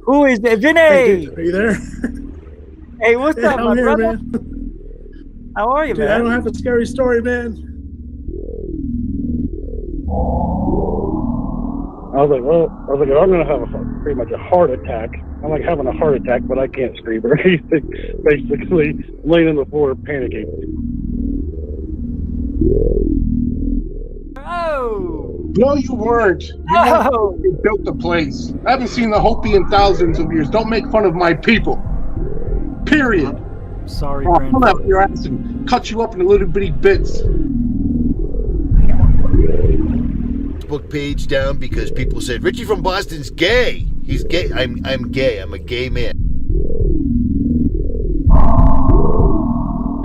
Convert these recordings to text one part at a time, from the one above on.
Who is it? Vinny! Hey, dude, are you there? Hey, what's up, my I'm here, brother? man. How are you, Dude, man? I don't have a scary story, man. I was like, I'm gonna have pretty much a heart attack. I'm like having a heart attack, but I can't scream or anything. Basically, laying on the floor, panicking. Oh! No, you weren't. You built the place. I haven't seen the Hopi in thousands of years. Don't make fun of my people. Period. Sorry, I'll Brandon. pull out your ass and cut you up into little bitty bits. Facebook page down because people said Richie from Boston's gay. He's gay. I'm gay. I'm a gay man.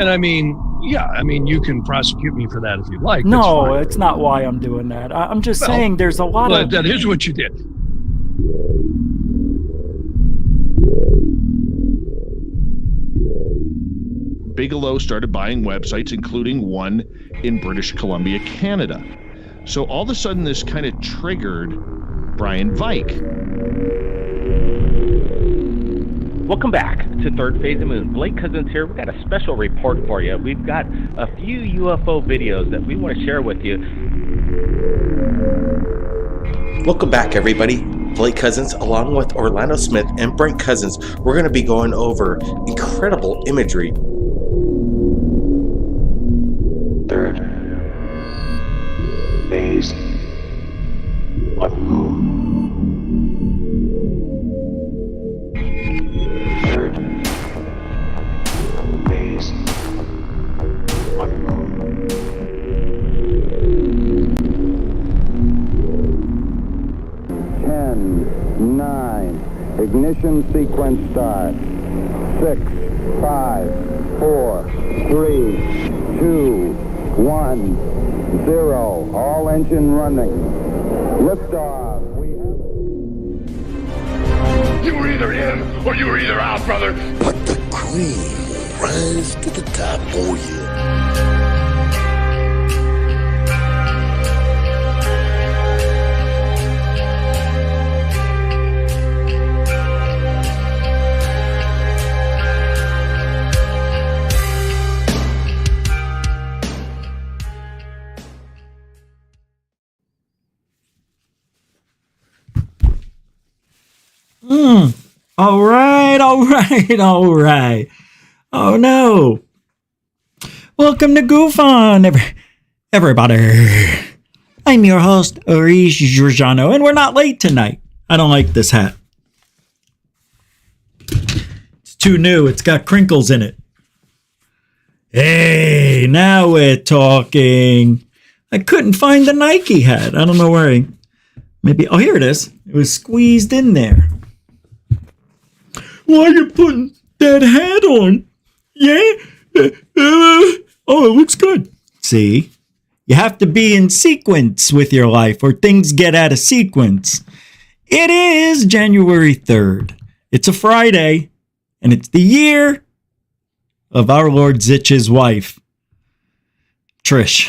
And I mean, yeah, I mean, you can prosecute me for that if you'd like. No, it's not why I'm doing that. I'm just saying there's a lot of... That is what you did. Bigelow started buying websites, including one in British Columbia, Canada. So all of a sudden, this kind of triggered Brian Vike. Welcome back to Third Phase of Moon. Blake Cousins here. We've got a special report for you. We've got a few UFO videos that we want to share with you. Welcome back, everybody. Blake Cousins, along with Orlando Smith and Brent Cousins, we're going to be going over incredible imagery. Third phase of moon. Third phase of moon. 10, 9, ignition sequence start. 6, 5, 4, 3, 2, 1, 0. All engine running. Liftoff. You were either in or you were either out, brother. But the cream will rise to the top. Oh yeah. All right. Oh no. Welcome to GUFON, everybody. I'm your host, Arish Giorgiano, and we're not late tonight. I don't like this hat. It's too new. It's got crinkles in it. Hey, now we're talking. I couldn't find the Nike hat. I don't know where oh, here it is. It was squeezed in there. Why are you putting that hat on? Yeah? Oh, it looks good. See? You have to be in sequence with your life or things get out of sequence. It is January 3rd. It's a Friday, and it's the year of our Lord Zitch's wife, Trish.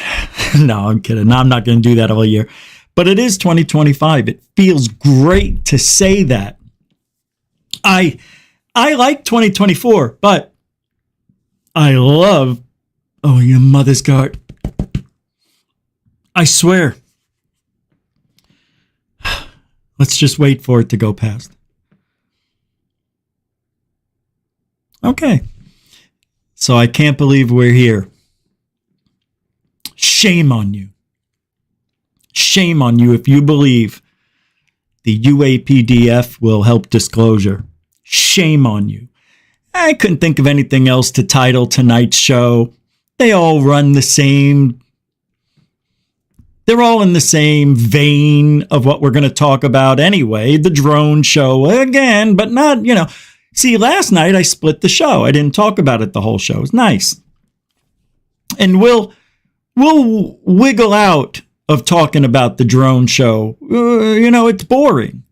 No, I'm kidding. No, I'm not going to do that all year. But it is 2025. It feels great to say that. I like 2024, but I love, oh, your mother's guard. I swear. Let's just wait for it to go past. Okay. So I can't believe we're here. Shame on you. Shame on you if you believe the UAPDF will help disclosure. Shame on you. I couldn't think of anything else to title tonight's show. They all run the same. They're all in the same vein of what we're going to talk about anyway. The drone show again, but not, See, last night I split the show. I didn't talk about it the whole show. It's nice. And we'll wiggle out of talking about the drone show. It's boring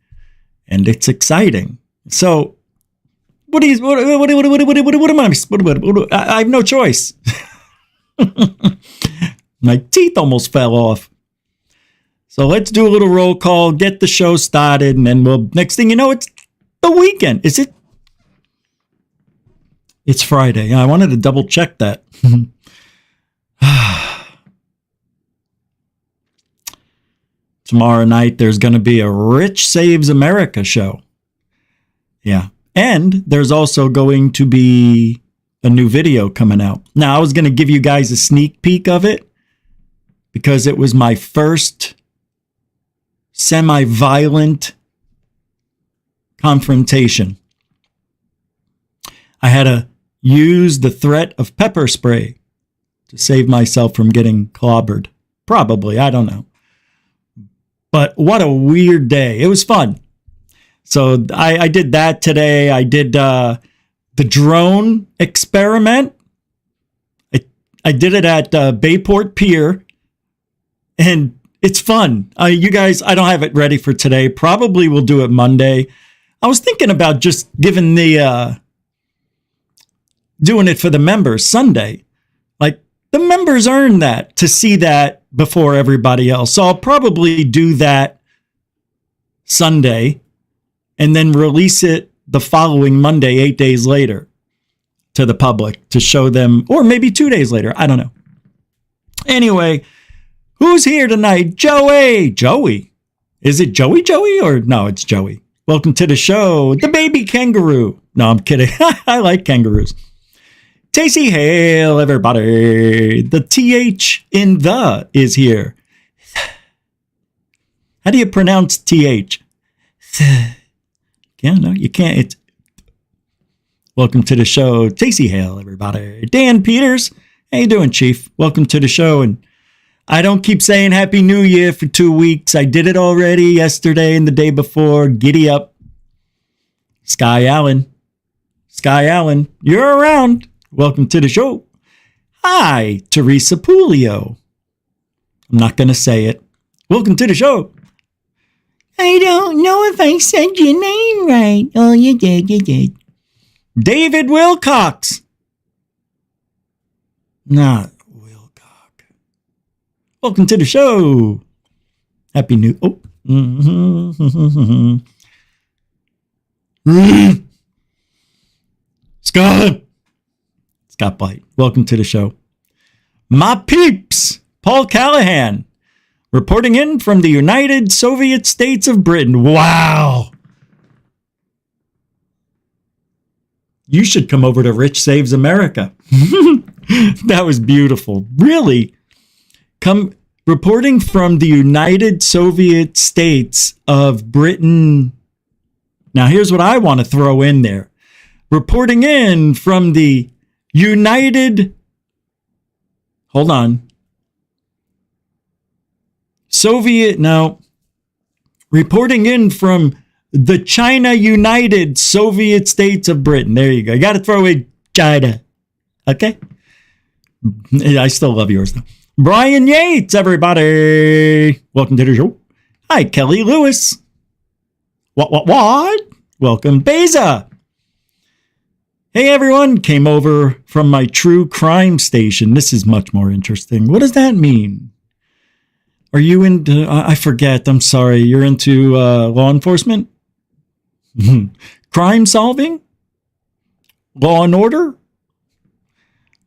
and it's exciting. So what am I? I have no choice. My teeth almost fell off. So let's do a little roll call, get the show started, and then next thing you know, it's the weekend. Is it? It's Friday. I wanted to double check that. Tomorrow night, there's going to be a Rich Saves America show. Yeah. And there's also going to be a new video coming out. Now, I was going to give you guys a sneak peek of it because it was my first semi-violent confrontation. I had to use the threat of pepper spray to save myself from getting clobbered. Probably, I don't know. But what a weird day. It was fun. So I did that today. I did the drone experiment. I did it at Bayport Pier. And it's fun. You guys, I don't have it ready for today. Probably we'll do it Monday. I was thinking about just giving doing it for the members Sunday. Like, the members earn that to see that before everybody else. So I'll probably do that Sunday and then release it the following Monday, 8 days later, to the public to show them, or maybe 2 days later. I don't know. Anyway, who's here tonight? Joey. Is it Joey or no, it's Joey. Welcome to the show. The baby kangaroo. No, I'm kidding. I like kangaroos. Tacey Hale, everybody. The TH in the is here. How do you pronounce TH? Yeah, no, you can't. It's... Welcome to the show. Tacey Hale, everybody. Dan Peters. How you doing, Chief? Welcome to the show. And I don't keep saying Happy New Year for 2 weeks. I did it already yesterday and the day before. Giddy up. Sky Allen, you're around. Welcome to the show. Hi, Teresa Pulio. I'm not going to say it. Welcome to the show. I don't know if I said your name right. Oh, you did. David Wilcox. Not Wilcox. Welcome to the show. Happy New... Oh. Scott Blight. Welcome to the show. My peeps. Paul Callahan. Reporting in from the United Soviet States of Britain. Wow. You should come over to Rich Saves America. That was beautiful. Really. Reporting from the United Soviet States of Britain. Now, here's what I want to throw in there. Reporting in from the United... Hold on. Reporting in from the China United Soviet States of Britain. There you go. You got to throw in China. Okay? I still love yours, though. Brian Yates, everybody. Welcome to the show. Hi, Kelly Lewis. What? Welcome, Beza. Hey, everyone. Came over from my true crime station. This is much more interesting. What does that mean? Are you into... I forget. I'm sorry. You're into law enforcement? Crime solving? Law and order?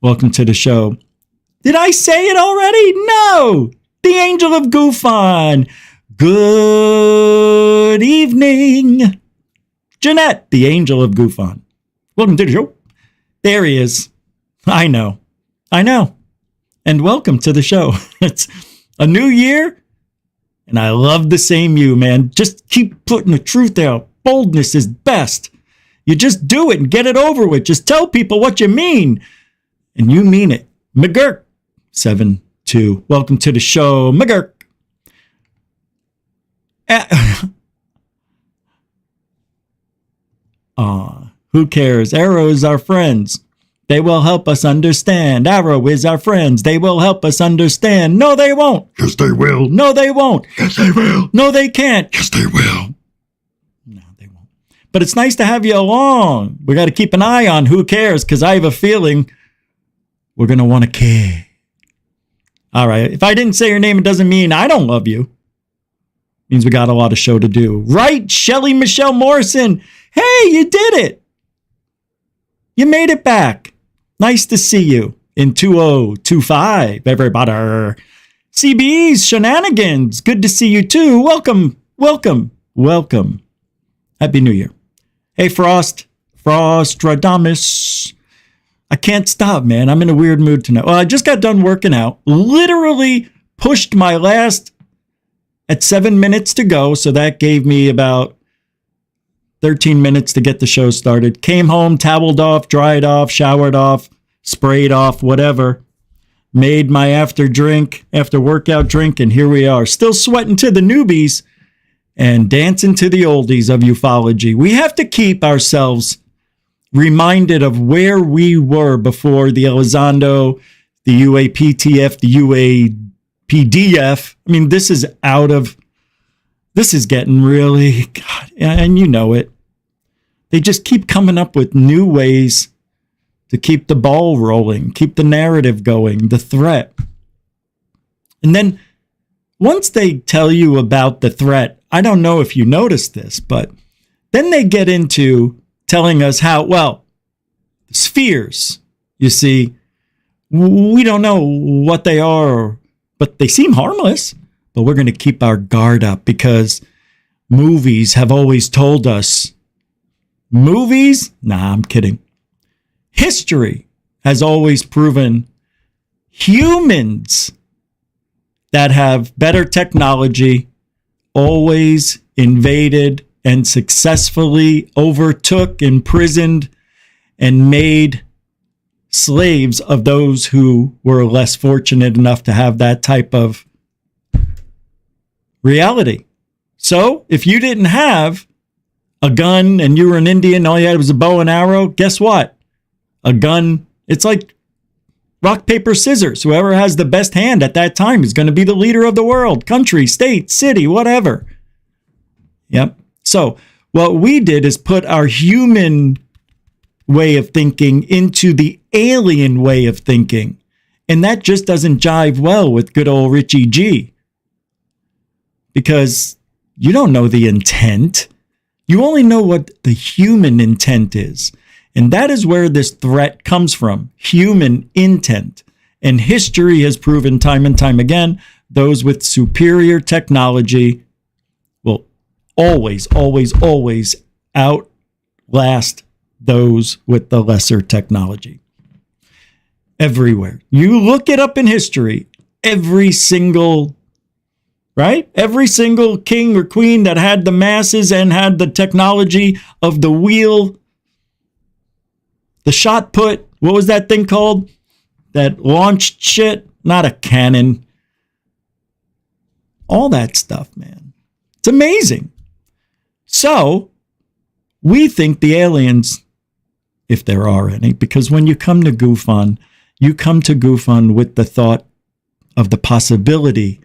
Welcome to the show. Did I say it already? No! The Angel of GUFON. Good evening. Jeanette, the Angel of GUFON. Welcome to the show. There he is. I know. And welcome to the show. It's a new year, and I love the same you, man. Just keep putting the truth out. Boldness is best. You just do it and get it over with. Just tell people what you mean, and you mean it. McGurk, 7-2. Welcome to the show, McGurk. Who cares? Arrow is our friends. They will help us understand. Arrow is our friends. They will help us understand. No, they won't. Yes, they will. No, they won't. Yes, they will. No, they can't. Yes, they will. No, they won't. But it's nice to have you along. We got to keep an eye on who cares, because I have a feeling we're going to want to care. All right. If I didn't say your name, it doesn't mean I don't love you. It means we got a lot of show to do. Right, Shelly Michelle Morrison. Hey, you did it. You made it back. Nice to see you in 2025, everybody. CB's Shenanigans. Good to see you too. Welcome, welcome, welcome. Happy New Year. Hey, Frostradamus. I can't stop, man. I'm in a weird mood tonight. Well, I just got done working out. Literally pushed my last at 7 minutes to go. So that gave me about 13 minutes to get the show started. Came home, toweled off, dried off, showered off, sprayed off, whatever. Made my after workout drink, and here we are. Still sweating to the newbies and dancing to the oldies of ufology. We have to keep ourselves reminded of where we were before the Elizondo, the UAPTF, the UAPDF. I mean, this is getting really, God, and you know it. They just keep coming up with new ways to keep the ball rolling, keep the narrative going, the threat. And then once they tell you about the threat, I don't know if you noticed this, but then they get into telling us how, well, spheres, you see, we don't know what they are, but they seem harmless. But we're going to keep our guard up because movies have always told us. Movies? Nah, I'm kidding. History has always proven humans that have better technology always invaded and successfully overtook, imprisoned, and made slaves of those who were less fortunate enough to have that type of reality. So if you didn't have a gun and you were an Indian, all you had was a bow and arrow, guess what? A gun, it's like rock, paper, scissors. Whoever has the best hand at that time is going to be the leader of the world, country, state, city, whatever. Yep. So what we did is put our human way of thinking into the alien way of thinking. And that just doesn't jive well with good old Richie G. Because you don't know the intent. You only know what the human intent is. And that is where this threat comes from, human intent. And history has proven time and time again, those with superior technology will always, always, always outlast those with the lesser technology. Everywhere. You look it up in history, every single king or queen that had the masses and had the technology of the wheel, the shot put, what was that thing called? That launched shit? Not a cannon. All that stuff, man. It's amazing. So, we think the aliens, if there are any, because when you come to GUFON, you come to GUFON with the thought of the possibility,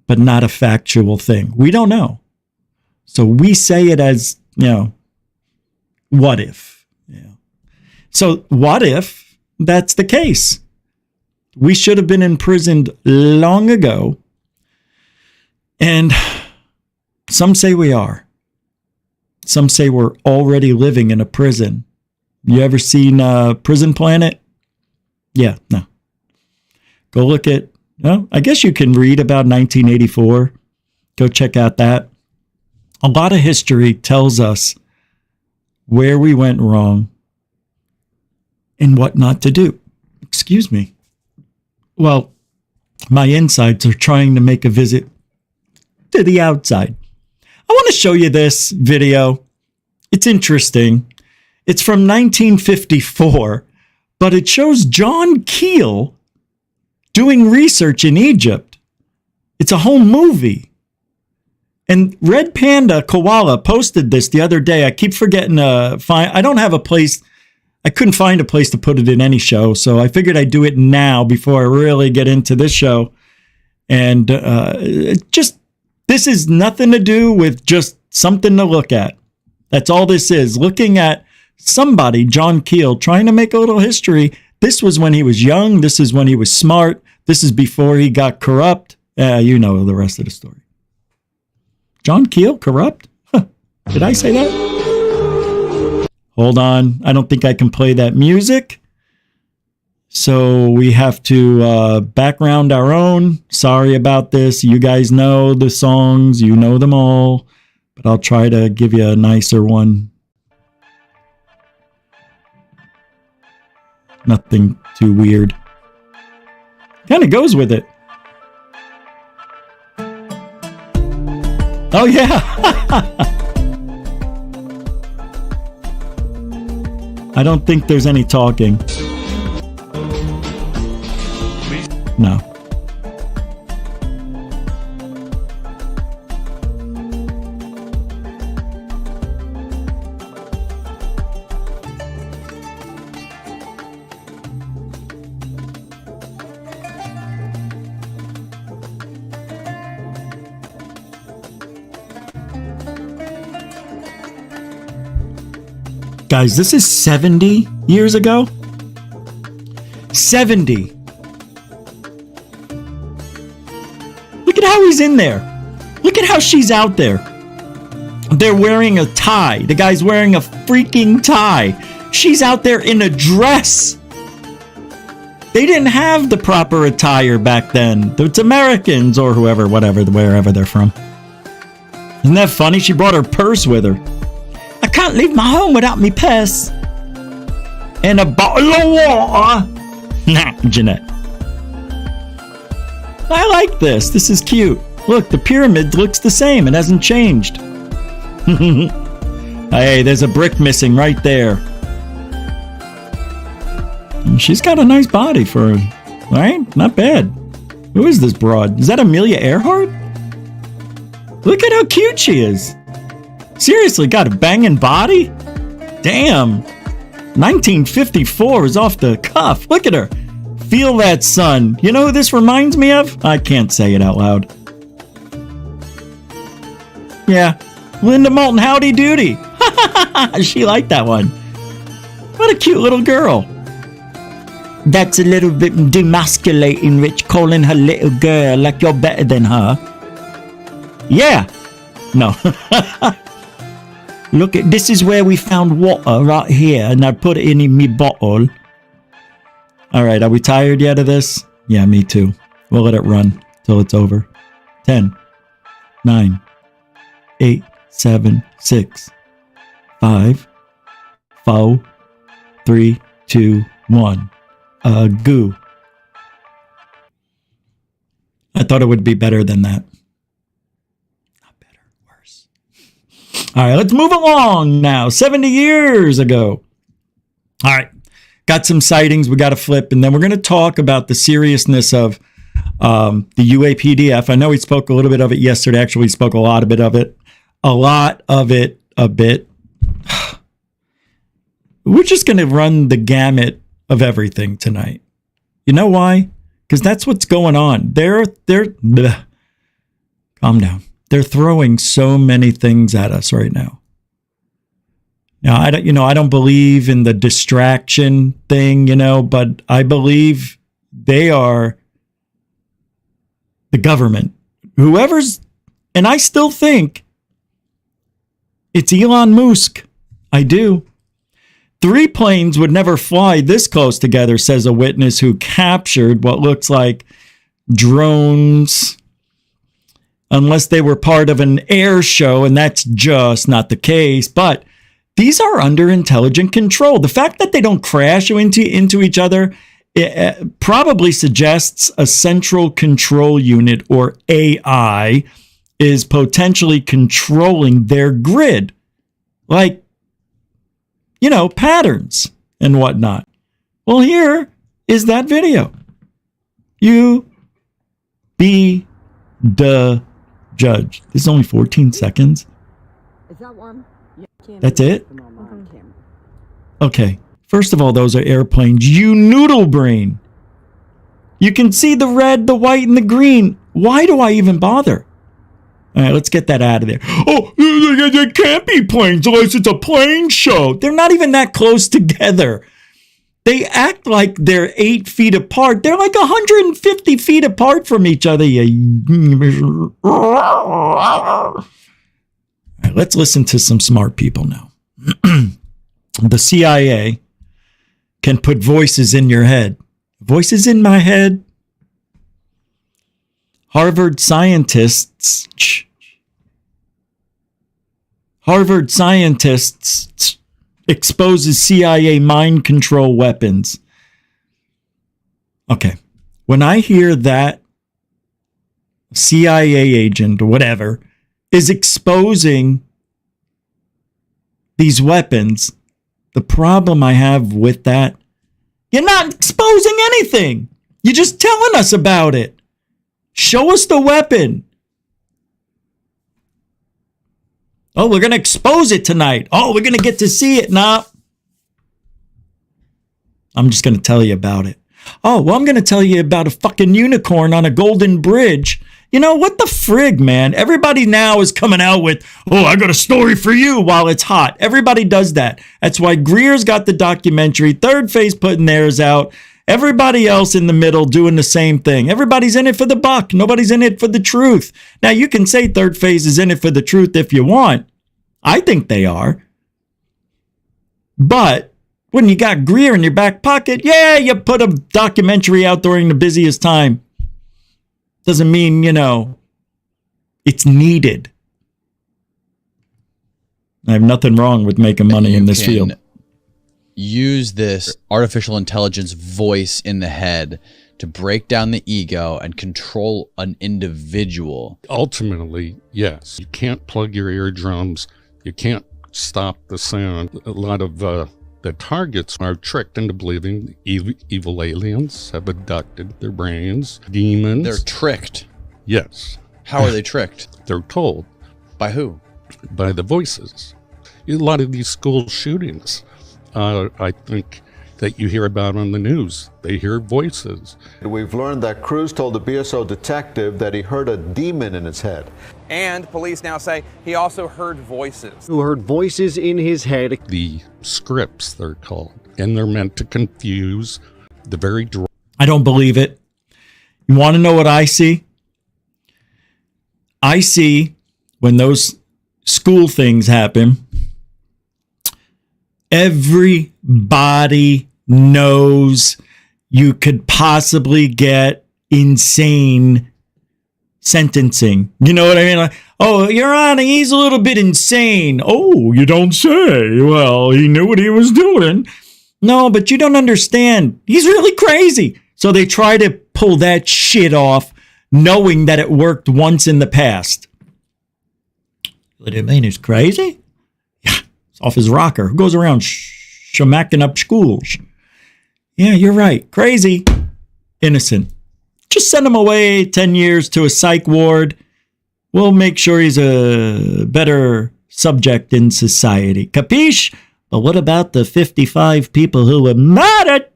but not a factual thing. We don't know. So we say it as, what if? So what if that's the case? We should have been imprisoned long ago. And some say we are. Some say we're already living in a prison. You ever seen Prison Planet? Yeah, no. Go look at, I guess you can read about 1984. Go check out that. A lot of history tells us where we went wrong and what not to do. Excuse me. Well, my insides are trying to make a visit to the outside. I want to show you this video. It's interesting. It's from 1954, but it shows John Keel doing research in Egypt. It's a whole movie. And Red Panda Koala posted this the other day. I keep forgetting to find. I don't have a place. I couldn't find a place to put it in any show, so I figured I'd do it now before I really get into this show. And this is nothing to do with just something to look at. That's all this is. Looking at somebody, John Keel, trying to make a little history. This was when he was young. This is when he was smart. This is before he got corrupt. You know the rest of the story. John Keel, corrupt? Huh. Did I say that? Hold on. I don't think I can play that music. So we have to background our own. Sorry about this. You guys know the songs. You know them all. But I'll try to give you a nicer one. Nothing too weird. Kind of goes with it. Oh, yeah. I don't think there's any talking. No. Guys, this is 70 years ago. 70. Look at how he's in there. Look at how she's out there. They're wearing a tie. The guy's wearing a freaking tie. She's out there in a dress. They didn't have the proper attire back then. It's Americans or whoever, whatever, wherever they're from. Isn't that funny? She brought her purse with her. I can't leave my home without me purse. And a bottle of water. Nah, Jeanette. I like this. This is cute. Look, the pyramid looks the same. It hasn't changed. Hey, there's a brick missing right there. And she's got a nice body for her. Right? Not bad. Who is this broad? Is that Amelia Earhart? Look at how cute she is. Seriously, got a banging body? Damn. 1954 is off the cuff. Look at her. Feel that sun. You know who this reminds me of? I can't say it out loud. Yeah. Linda Moulton, howdy doody. She liked that one. What a cute little girl. That's a little bit demasculating, Rich, calling her little girl like you're better than her. Yeah. No. Look, at this is where we found water right here, and I put it in me bottle. All right, are we tired yet of this? Yeah, me too. We'll let it run till it's over. 10, 9, 8, 7, 6, 5, 4, 3, 2, 1. Goo. I thought it would be better than that. All right, let's move along now. 70 years ago. All right, got some sightings we got to flip, and then we're going to talk about the seriousness of the UAPDF. I know we spoke a little bit of it yesterday. Actually, we spoke a lot of it. A bit. We're just going to run the gamut of everything tonight. You know why? Because that's what's going on. They're calm down. They're throwing so many things at us right now. Now, I don't believe in the distraction thing, but I believe they are the government. And I still think it's Elon Musk. I do. 3 planes would never fly this close together, says a witness who captured what looks like drones, unless they were part of an air show, and that's just not the case. But these are under intelligent control. The fact that they don't crash into each other probably suggests a central control unit, or AI, is potentially controlling their grid. Like, patterns and whatnot. Well, here is that video. You be the judge. This is only 14 seconds. Is that one? That's it? Okay. First of all, those are airplanes. You noodle brain. You can see the red, the white, and the green. Why do I even bother? All right, let's get that out of there. Oh, there can't be planes unless it's a plane show. They're not even that close together. They act like they're 8 feet apart. They're like 150 feet apart from each other. All right, let's listen to some smart people now. The CIA can put voices in your head. Voices in my head? Harvard scientists exposes CIA mind control weapons. Okay. When I hear that CIA agent or whatever is exposing these weapons, the problem I have with that, you're not exposing anything. You're just telling us about it. Show us the weapon. Oh, we're going to expose it tonight. Oh, we're going to get to see it. Nah. I'm just going to tell you about it. Oh, well, I'm going to tell you about a fucking unicorn on a golden bridge. You know, what the frig, man? Everybody now is coming out with, oh, I got a story for you while it's hot. Everybody does that. That's why Greer's got the documentary, Third Phase putting theirs out. Everybody else in the middle doing the same thing. Everybody's in it for the buck. Nobody's in it for the truth. Now, you can say Third Phase is in it for the truth if you want. I think they are. But when you got Greer in your back pocket, yeah, you put a documentary out during the busiest time. Doesn't mean, you know, it's needed. I have nothing wrong with making money in this field. Use this artificial intelligence voice in the head to break down the ego and control an individual. Ultimately, yes. You can't plug your eardrums. You can't stop the sound. A lot of the targets are tricked into believing evil aliens have abducted their brains. Demons. They're tricked. Yes. How are they tricked? They're told. By who? By the voices. A lot of these school shootings, I think, that you hear about on the news. They hear voices. We've learned that Cruz told the BSO detective that he heard a demon in his head. And police now say he also heard voices. Who heard voices in his head. The scripts, they're called. And they're meant to confuse the very... I don't believe it. You want to know what I see? I see when those school things happen, everybody knows you could possibly get insane sentencing. You know what I mean? Like, oh, Your Honor, he's a little bit insane. Oh, you don't say. Well, he knew what he was doing. No, but you don't understand. He's really crazy. So they try to pull that shit off, knowing that it worked once in the past. What do you mean he's crazy? Yeah, it's off his rocker. Who goes around shamacking up schools? Yeah, you're right. Crazy. Innocent. Just send him away 10 years to a psych ward. We'll make sure he's a better subject in society. Capiche? But what about the 55 people who were murdered?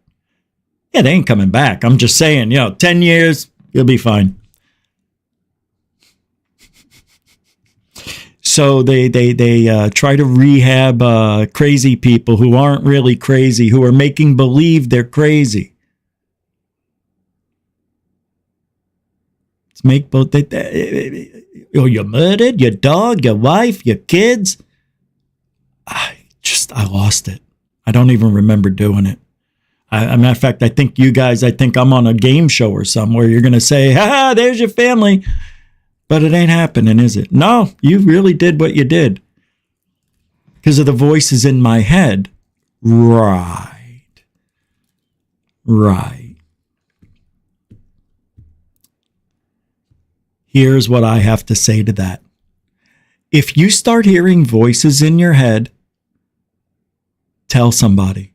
Yeah, they ain't coming back. I'm just saying, 10 years, you'll be fine. So they try to rehab crazy people who aren't really crazy, who are making believe they're crazy. Let's make both. You're murdered, your dog, your wife, your kids. I lost it. I don't even remember doing it. Matter of fact, I think I'm on a game show or somewhere. You're going to say, ha, there's your family. But it ain't happening, is it? No, you really did what you did. Because of the voices in my head. Right. Here's what I have to say to that. If you start hearing voices in your head, tell somebody.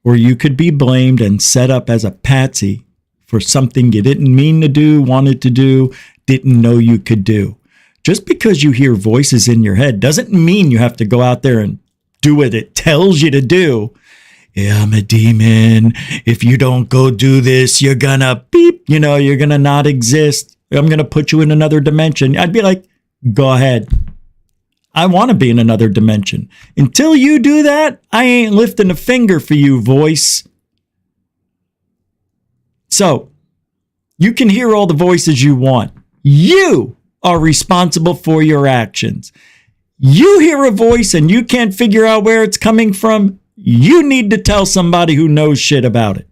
Or you could be blamed and set up as a patsy for something you didn't mean to do, wanted to do, didn't know you could do. Just because you hear voices in your head doesn't mean you have to go out there and do what it tells you to do. Yeah, I'm a demon. If you don't go do this, you're gonna beep. You're gonna not exist. I'm gonna put you in another dimension. I'd be like, go ahead. I want to be in another dimension. Until you do that, I ain't lifting a finger for you, voice. So, you can hear all the voices you want. You are responsible for your actions. You hear a voice and you can't figure out where it's coming from, you need to tell somebody who knows shit about it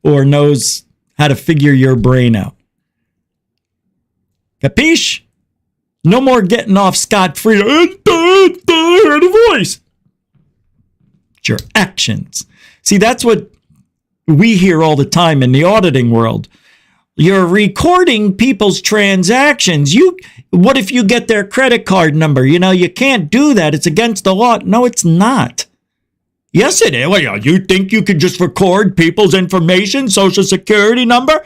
or knows how to figure your brain out. Capiche? No more getting off scot-free. I heard a voice. It's your actions. See, that's what we hear all the time in the auditing world. You're recording people's transactions. What if you get their credit card number? You can't do that. It's against the law. No, it's not. Yes, it is. Well, you think you could just record people's information, social security number?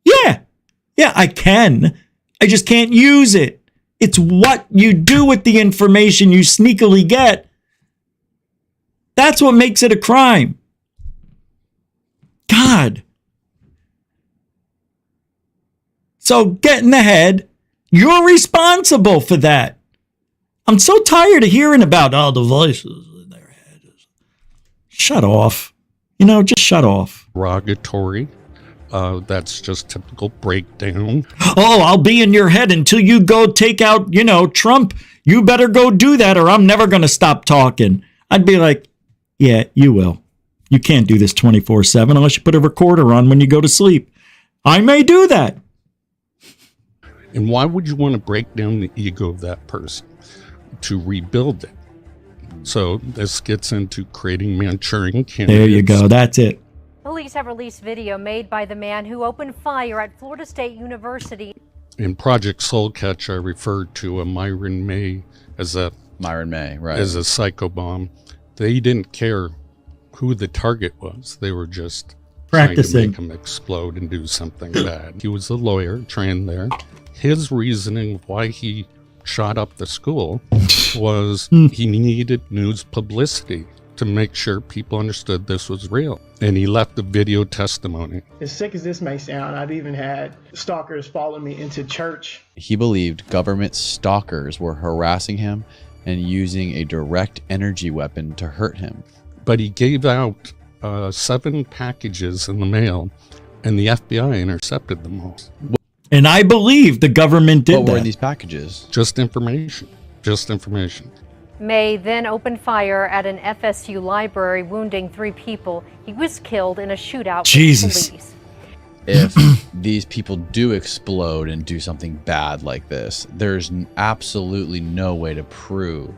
Yeah, I can. I just can't use it. It's what you do with the information you sneakily get. That's what makes it a crime. God. So get in the head. You're responsible for that. I'm so tired of hearing about all the voices in their heads. Shut off. Just shut off. Derogatory. That's just typical breakdown. Oh, I'll be in your head until you go take out, Trump. You better go do that or I'm never going to stop talking. I'd be like, yeah, you will. You can't do this 24/7 unless you put a recorder on when you go to sleep. I may do that. And why would you want to break down the ego of that person? To rebuild it. So this gets into creating Manchurian candidates. There you go. That's it. Police have released video made by the man who opened fire at Florida State University. In Project Soulcatch, I referred to a Myron May, right, as a psycho bomb. They didn't care who the target was. They were just practicing trying to make him explode and do something bad. He was a lawyer trained there. His reasoning why he shot up the school was he needed news publicity to make sure people understood this was real. And he left the video testimony. As sick as this may sound, I've even had stalkers follow me into church. He believed government stalkers were harassing him and using a direct energy weapon to hurt him. But he gave out 7 packages in the mail, and the FBI intercepted them all. And I believe the government did that. What were these packages? Just information. Just information. May then opened fire at an FSU library, wounding 3 people. He was killed in a shootout with police. If these people do explode and do something bad like this, there's absolutely no way to prove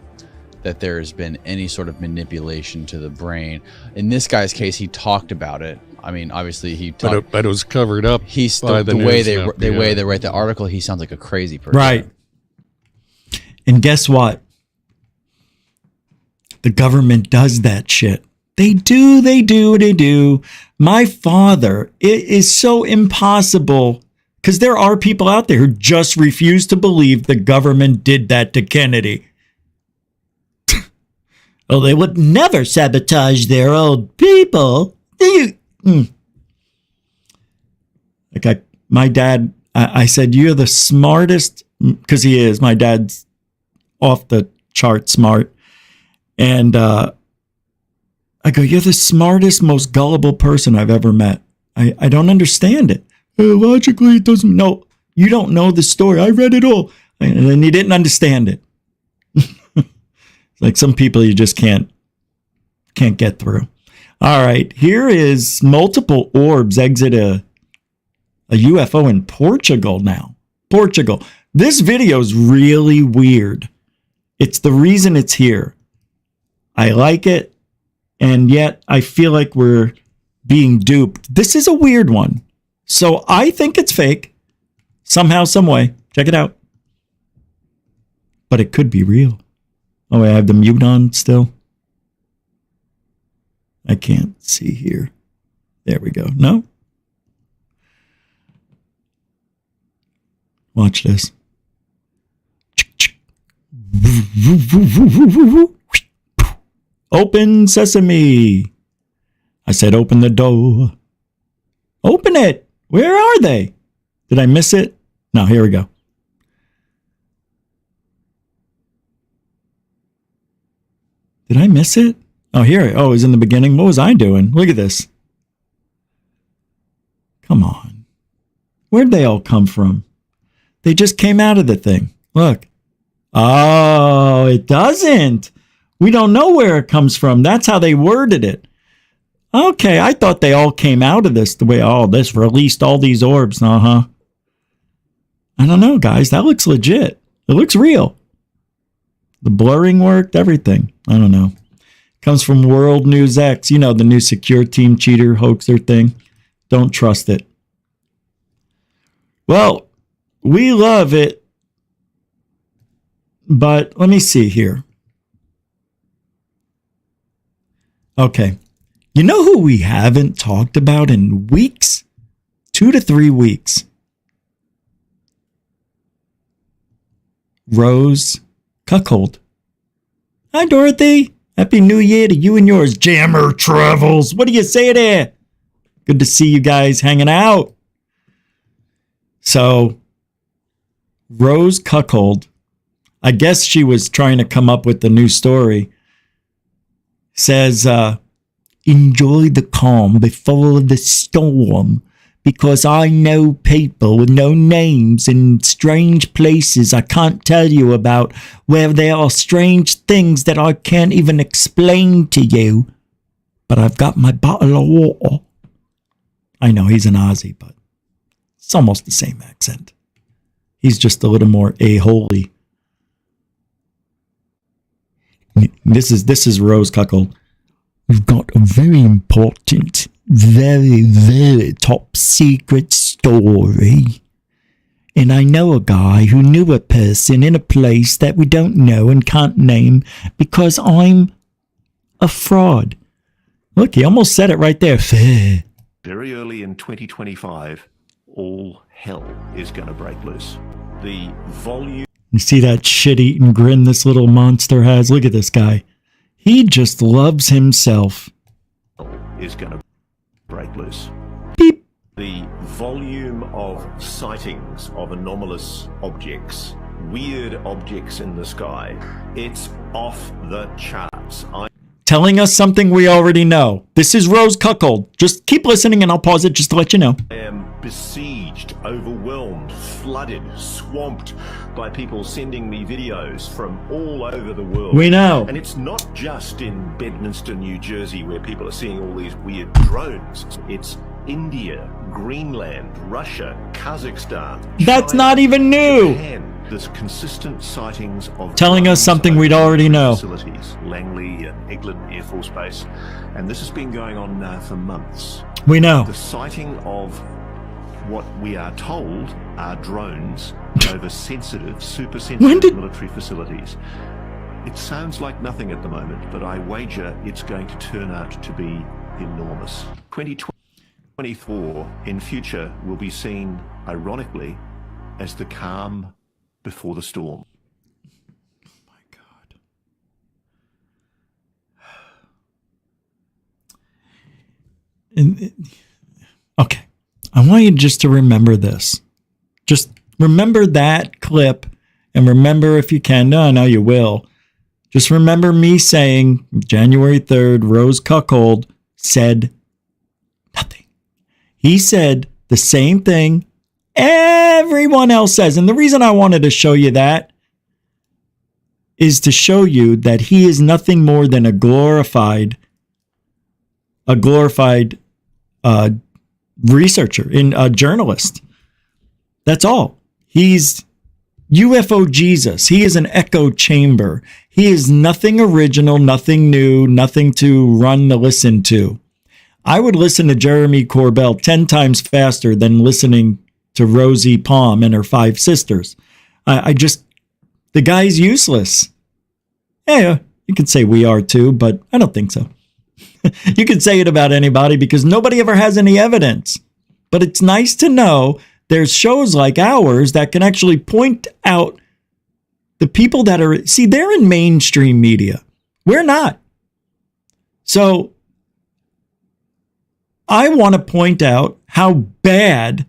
that there has been any sort of manipulation to the brain. In this guy's case, he talked about it. I mean, obviously he talked, but it was covered up. By the way they write the article, he sounds like a crazy person. Right. And guess what? The government does that shit. They do. My father, it is so impossible because there are people out there who just refuse to believe the government did that to Kennedy. Oh, they would never sabotage their own people. Like my dad, I said, you're the smartest, because he is. My dad's off the chart smart. And I go, you're the smartest, most gullible person I've ever met. I don't understand it. Logically, it doesn't. No, you don't know the story. I read it all. And then you didn't understand it. Like some people you just can't get through. All right, here is multiple orbs exit a UFO in Portugal now. Portugal. This video is really weird. It's the reason it's here. I like it, and yet I feel like we're being duped. This is a weird one. So I think it's fake. Somehow, some way. Check it out. But it could be real. Oh, I have the mute on still. I can't see here. There we go. No? Watch this. Open sesame. I said open the door. Open it. Where are they? Did I miss it? No, here we go. Did I miss it? Oh, here. Oh, it was in the beginning. What was I doing? Look at this. Come on. Where'd they all come from? They just came out of the thing. Look. Oh, it doesn't. We don't know where it comes from. That's how they worded it. Okay, I thought they all came out of this the way, oh, this released all these orbs. I don't know, guys. That looks legit. It looks real. The blurring worked, everything. I don't know. Comes from World News X. You know, the new secure team cheater hoaxer thing. Don't trust it. Well, we love it. But let me see here. Okay. You know who we haven't talked about in weeks? 2 to 3 weeks. Rose Cuckold. Hi, Dorothy. Happy New Year to you and yours. Jammer Travels. What do you say there? Good to see you guys hanging out. So, Rose Cuckold, I guess she was trying to come up with the new story, says, enjoy the calm before the storm, because I know people with no names in strange places I can't tell you about, where there are strange things that I can't even explain to you. But I've got my bottle of water. I know he's an Aussie, but it's almost the same accent. He's just a little more a-holy. This is Rose Cuckold. We've got a very important, very, very top secret story. And I know a guy who knew a person in a place that we don't know and can't name because I'm a fraud. Look, he almost said it right there. Very early in 2025, all hell is going to break loose. The volume... You see that shit-eating grin this little monster has? Look at this guy. He just loves himself. Is going to break loose. Beep. The volume of sightings of anomalous objects, weird objects in the sky, it's off the charts. Telling us something we already know. This is Rose Cuckold. Just keep listening and I'll pause it just to let you know. I am besieged, overwhelmed, flooded, swamped by people sending me videos from all over the world. We know. And it's not just in Bedminster, New Jersey, where people are seeing all these weird drones. It's India, Greenland, Russia, Kazakhstan. That's China, not even new. Japan. There's consistent sightings of telling us something we'd already know. Facilities, Langley and Eglin Air Force Base, and this has been going on now for months. We know. The sighting of what we are told are drones over sensitive, super sensitive military facilities. It sounds like nothing at the moment, but I wager it's going to turn out to be enormous. 2024 in future will be seen, ironically, as the calm before the storm. Oh my God. Okay. I want you just to remember this. Just remember that clip and remember if you can. No, I know you will. Just remember me saying January 3rd, Rose Cuckold said nothing. He said the same thing everyone else says. And the reason I wanted to show you that is to show you that he is nothing more than a glorified researcher, a journalist. That's all. He's UFO Jesus. He is an echo chamber. He is nothing original, nothing new, nothing to run to listen to. I would listen to Jeremy Corbell 10 times faster than listening to Rosie Palm and her 5 sisters. The guy's useless. Yeah, you could say we are too, but I don't think so. You can say it about anybody because nobody ever has any evidence. But it's nice to know there's shows like ours that can actually point out the people that are, see, they're in mainstream media. We're not. So I want to point out how badly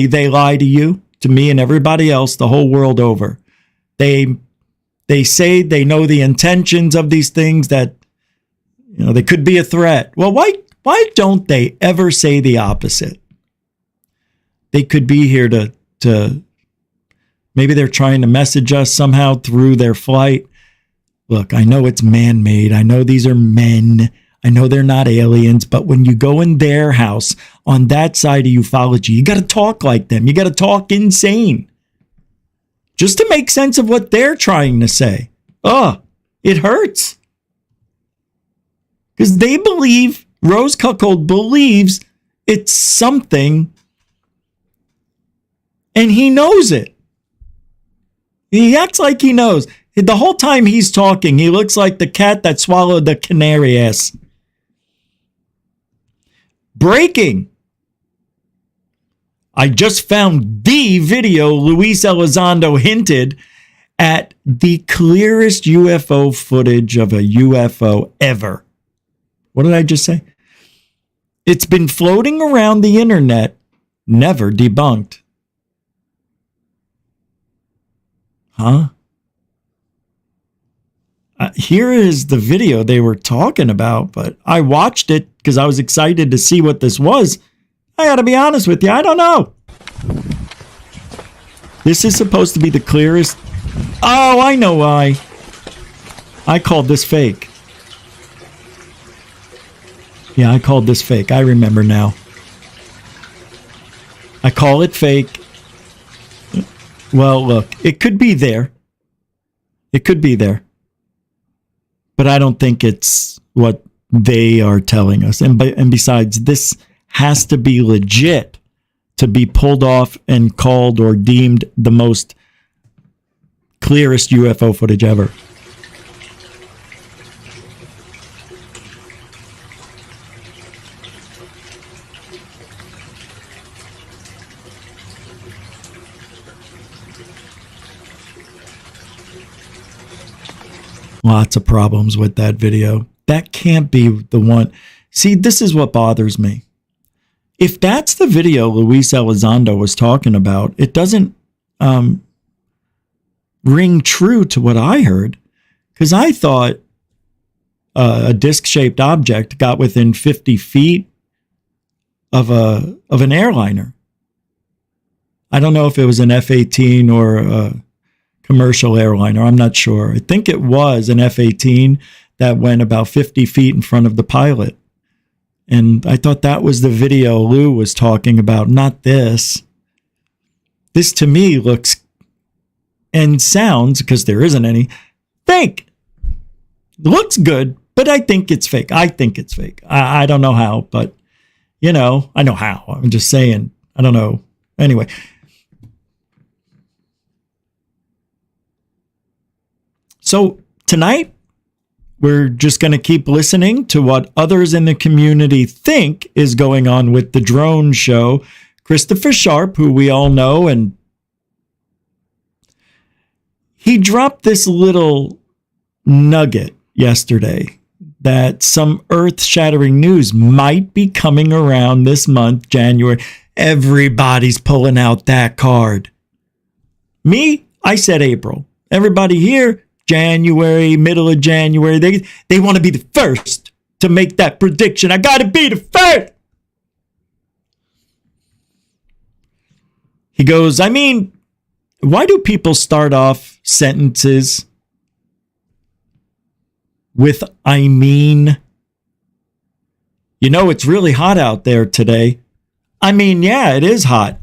they lie to you, to me and everybody else the whole world over. They They say they know the intentions of these things, that they could be a threat. Well, why don't they ever say the opposite? They could be here to maybe they're trying to message us somehow through their flight. Look, I know it's man-made. I know these are men. I know they're not aliens, but when you go in their house on that side of ufology, you got to talk like them. You got to talk insane just to make sense of what they're trying to say. Oh, it hurts. Because they believe, Rose Cuckold believes it's something, and he knows it. He acts like he knows. The whole time he's talking, he looks like the cat that swallowed the canary ass. Breaking. I just found the video Luis Elizondo hinted at the clearest UFO footage of a UFO ever. What did I just say? It's been floating around the internet, never debunked. Huh? Here is the video they were talking about, but I watched it because I was excited to see what this was. I gotta be honest with you, I don't know. This is supposed to be the clearest. Oh, I know why. I called this fake. Yeah, I called this fake. I remember now. I call it fake. Well, look, it could be there. It could be there. But I don't think it's what they are telling us. And besides, this has to be legit to be pulled off and called or deemed the most clearest UFO footage ever. Lots of problems with that video. That can't be the one. See, this is what bothers me. If that's the video Luis Elizondo was talking about, it doesn't ring true to what I heard, because I thought a disc-shaped object got within 50 feet of an airliner. I don't know if it was an F-18 or a commercial airliner. I'm not sure. I think it was an F-18 that went about 50 feet in front of the pilot. And I thought that was the video Lou was talking about, not this. This to me looks and sounds, because there isn't any, fake. Looks good, but I think it's fake. I think it's fake. I don't know how, but, I know how. I'm just saying, I don't know. Anyway. So tonight, we're just going to keep listening to what others in the community think is going on with the drone show. Christopher Sharp, who we all know, and he dropped this little nugget yesterday that some earth-shattering news might be coming around this month, January. Everybody's pulling out that card. Me, I said April. Everybody here, January, middle of January. They want to be the first to make that prediction. I got to be the first. He goes, why do people start off sentences with I mean? It's really hot out there today. Yeah, it is hot.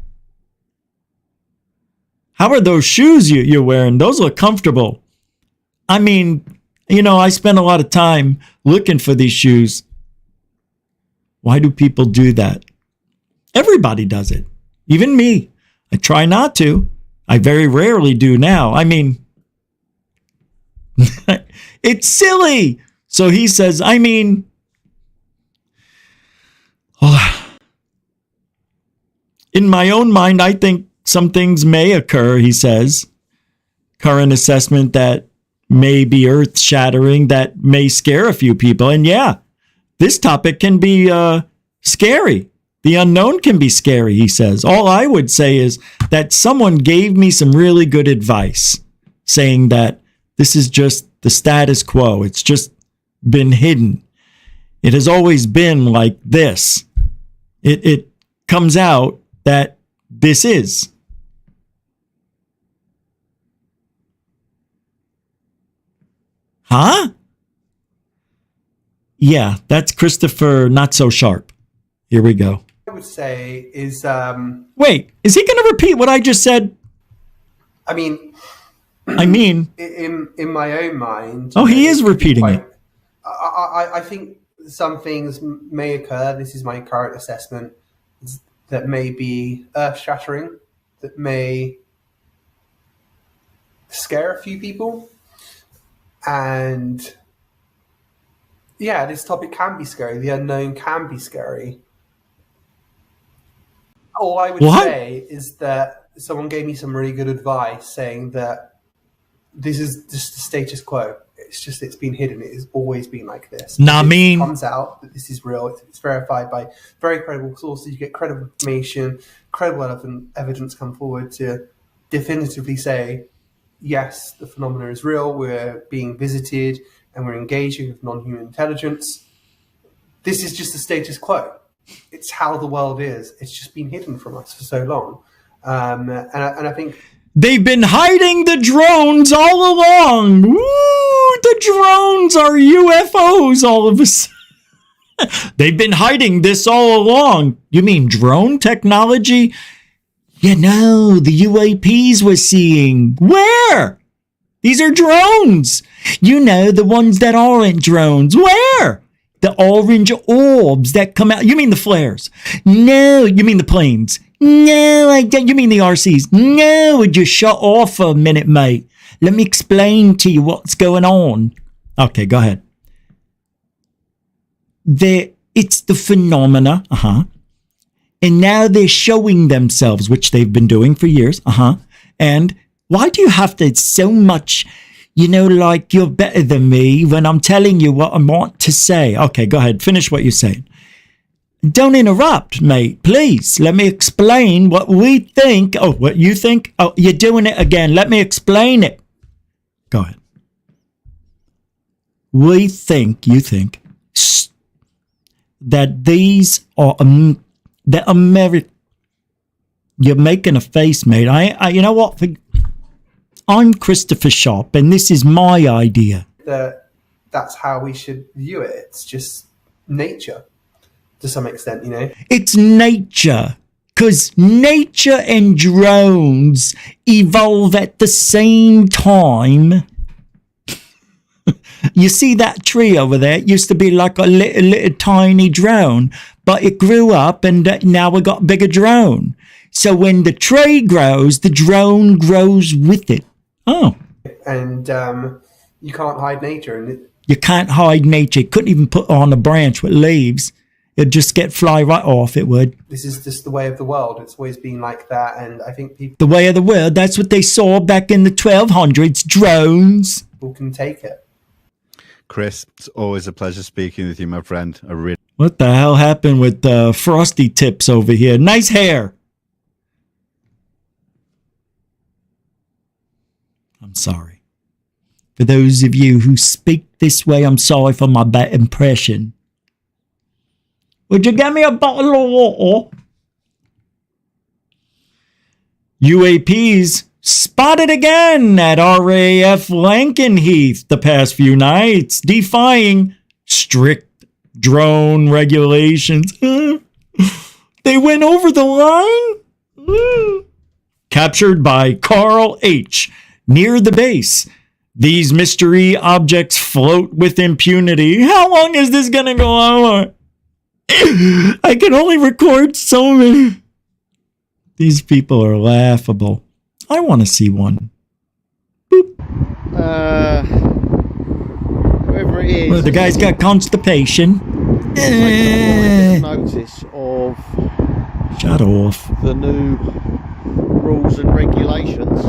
How are those shoes you're wearing? Those look comfortable. I spend a lot of time looking for these shoes. Why do people do that? Everybody does it. Even me. I try not to. I very rarely do now. It's silly. So he says, in my own mind, I think some things may occur, he says. Current assessment that may be earth-shattering, that may scare a few people. And yeah, this topic can be scary. The unknown can be scary, he says. All I would say is that someone gave me some really good advice, saying that This is just the status quo. It's just been hidden. It has always been like this. It comes out that this is. Huh? Yeah, that's Christopher Not So Sharp. Here we go. I would say is Wait, is he going to repeat what I just said? I mean in my own mind. Oh, he is repeating it. I think some things may occur. This is my current assessment. That may be earth-shattering. That may scare a few people. And yeah, this topic can be scary. The unknown can be scary. All I would say is that someone gave me some really good advice saying that this is just the status quo. It's been hidden. It has always been like this. Nah, it comes out that this is real. It's verified by very credible sources. You get credible information, credible evidence come forward to definitively say, yes, the phenomena is real. We're being visited and we're engaging with non-human intelligence. This is just the status quo. It's how the world is. It's just been hidden from us for so long. And I think they've been hiding the drones all along. Woo! The drones are UFOs all of a sudden. They've been hiding this all along. You mean drone technology? You know, the UAPs we're seeing. Where? These are drones. You know, the ones that aren't drones. Where? The orange orbs that come out. You mean the flares? No, you mean the planes. No, I don't. You mean the RCs? No, would you shut off for a minute, mate? Let me explain to you what's going on. Okay, go ahead. It's the phenomena, and now they're showing themselves, which they've been doing for years, and why do you have to so much, like you're better than me when I'm telling you what I want to say? Okay, go ahead, finish what you're saying. Don't interrupt, mate, please. Let me explain what we think. Oh, what you think? Oh, you're doing it again. Let me explain it. Go ahead. You think, that these are the American. You're making a face, mate. I you know what? I'm Christopher Sharp, and this is my idea. That's how we should view it. It's just nature, to some extent, It's nature, because nature and drones evolve at the same time. You see that tree over there? It used to be like a little tiny drone, but it grew up and now we got a bigger drone. So when the tree grows, the drone grows with it. Oh. And you can't hide nature. You can't hide nature. You couldn't even put on a branch with leaves. It'd just fly right off, it would. This is just the way of the world. It's always been like that, and I think people... The way of the world, that's what they saw back in the 1200s, drones. People can take it. Chris, it's always a pleasure speaking with you, my friend. What the hell happened with Frosty Tips over here? Nice hair. I'm sorry. For those of you who speak this way, I'm sorry for my bad impression. Would you get me a bottle of water? UAPs spotted again at RAF Lankenheath the past few nights, defying strict drone regulations. They went over the line? Captured by Carl H. near the base. These mystery objects float with impunity. How long is this going to go on? I can only record so many. These people are laughable. I want to see one. Boop. Whoever it is. Well, the guy's got constipation. Notice of. Shut off. The new rules and regulations.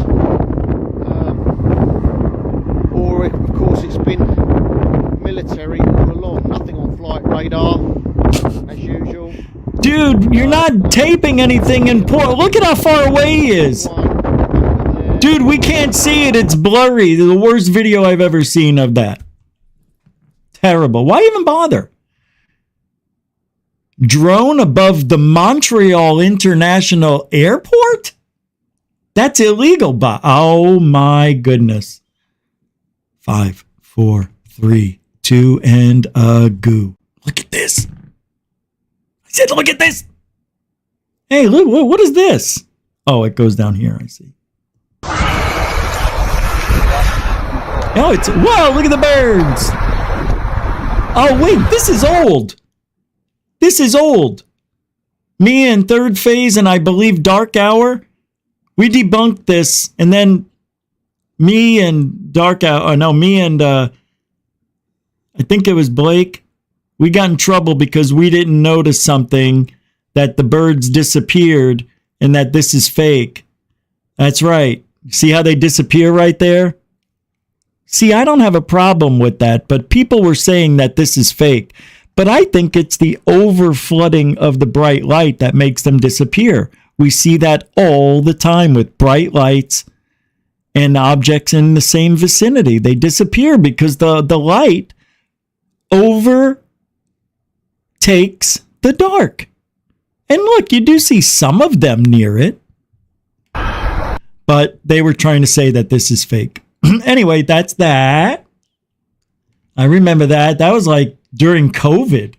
Or, of course, it's been military all along. Nothing on flight radar, as usual. Dude, you're not taping anything important. Look at how far away he is. Dude, we can't see it. It's blurry. The worst video I've ever seen of that. Terrible. Why even bother? Drone above the Montreal International Airport? That's illegal. Oh my goodness. 5, 4, 3, 2, and a goo. Look at this. I said, look at this. Hey, look, what is this? Oh, it goes down here. I see. Oh, whoa, look at the birds. Oh, wait, this is old. This is old. Me and Third Phase and I believe Dark Hour, we debunked this, and then me and I think it was Blake, we got in trouble because we didn't notice something, that the birds disappeared and that this is fake. That's right. See how they disappear right there? See, I don't have a problem with that, but people were saying that this is fake. But I think it's the overflooding of the bright light that makes them disappear. We see that all the time with bright lights and objects in the same vicinity. They disappear because the light overtakes the dark. And look, you do see some of them near it. But they were trying to say that this is fake. Anyway, that's that. I remember that. That was like during COVID.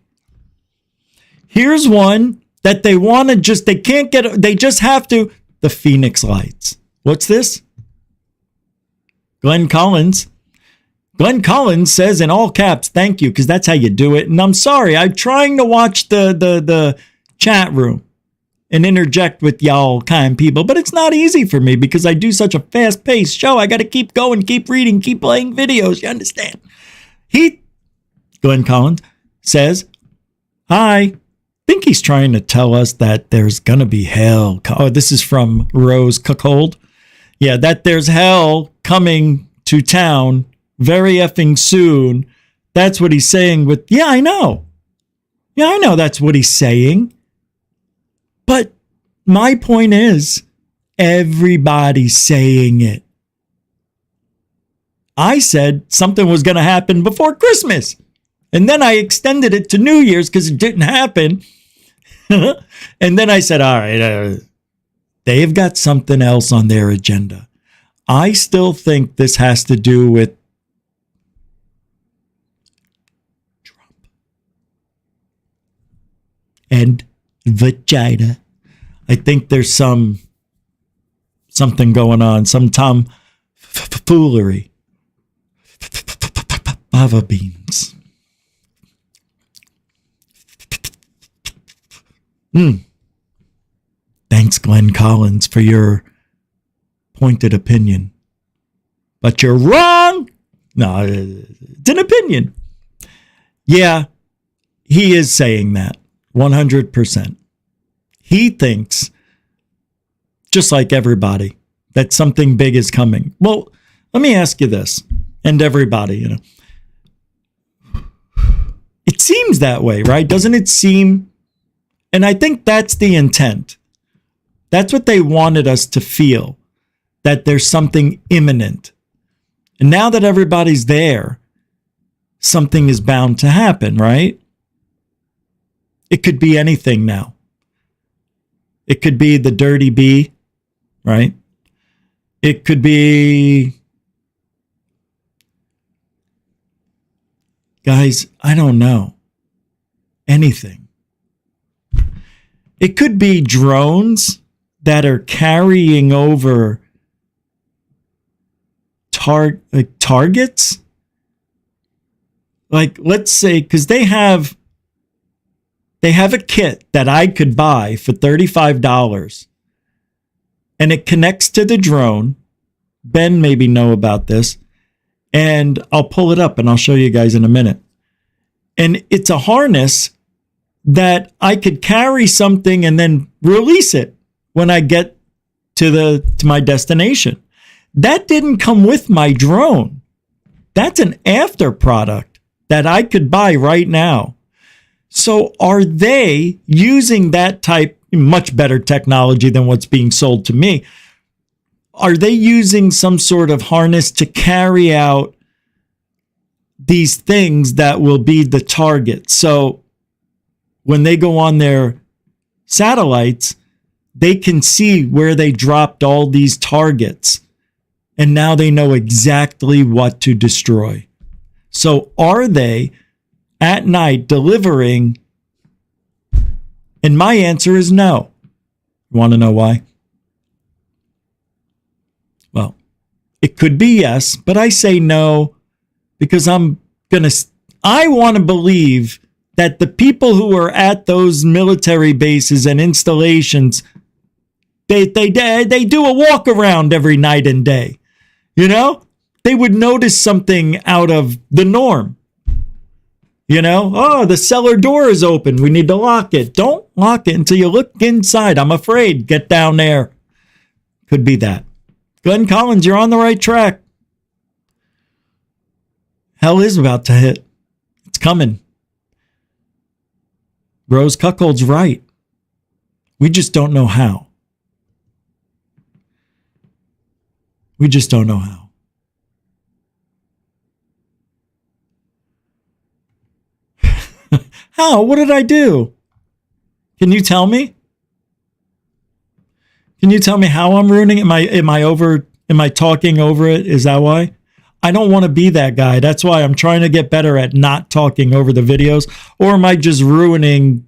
Here's one that they want to they can't get, they just have to, the Phoenix Lights. What's this? Glenn Collins. Glenn Collins says in all caps, thank you, because that's how you do it. And I'm sorry, I'm trying to watch the chat room and interject with y'all kind people, but it's not easy for me because I do such a fast-paced show. I got to keep going, keep reading, keep playing videos. You understand? Glenn Collins says, hi. Think he's trying to tell us that there's going to be hell. Oh, this is from Rose Cuckold. Yeah, that there's hell coming to town very effing soon. That's what he's saying with, yeah, I know. Yeah, I know that's what he's saying. But my point is, everybody's saying it. I said something was going to happen before Christmas. And then I extended it to New Year's because it didn't happen. And then I said, all right, they've got something else on their agenda. I still think this has to do with Trump and vagina. I think there's something going on, some tomfoolery. Lava beans. Thanks, Glenn Collins, for your pointed opinion. But you're wrong. No, it's an opinion. Yeah, he is saying that 100%. He thinks, just like everybody, that something big is coming. Well, let me ask you this, and everybody, it seems that way, right? Doesn't it seem? And I think that's the intent. That's what they wanted us to feel, that there's something imminent. And now that everybody's there, something is bound to happen, right? It could be anything now. It could be the dirty bee, right? It could be, guys, I don't know, anything. It could be drones that are carrying over targets. Like, let's say, because they have a kit that I could buy for $35, and it connects to the drone. Ben maybe know about this, and I'll pull it up and I'll show you guys in a minute. And it's a harness that I could carry something and then release it when I get to my destination. That didn't come with my drone. That's an after product that I could buy right now. So are they using that type, much better technology than what's being sold to me? are they using some sort of harness to carry out these things that will be the target? So when they go on their satellites, they can see where they dropped all these targets. And now they know exactly what to destroy. So are they at night delivering? And my answer is no. You want to know why? Well, it could be yes, but I say no because I want to believe that the people who are at those military bases and installations, they do a walk around every night and day. You know, they would notice something out of the norm. You know, oh, the cellar door is open. We need to lock it. Don't lock it until you look inside. I'm afraid. Get down there. Could be that. Glenn Collins, you're on the right track. Hell is about to hit. It's coming. Rose Cuckold's right. We just don't know how. We just don't know how. How? What did I do? Can you tell me? Can you tell me how I'm ruining it? Am I talking over it? Is that why? I don't want to be that guy. That's why I'm trying to get better at not talking over the videos. Or am I just ruining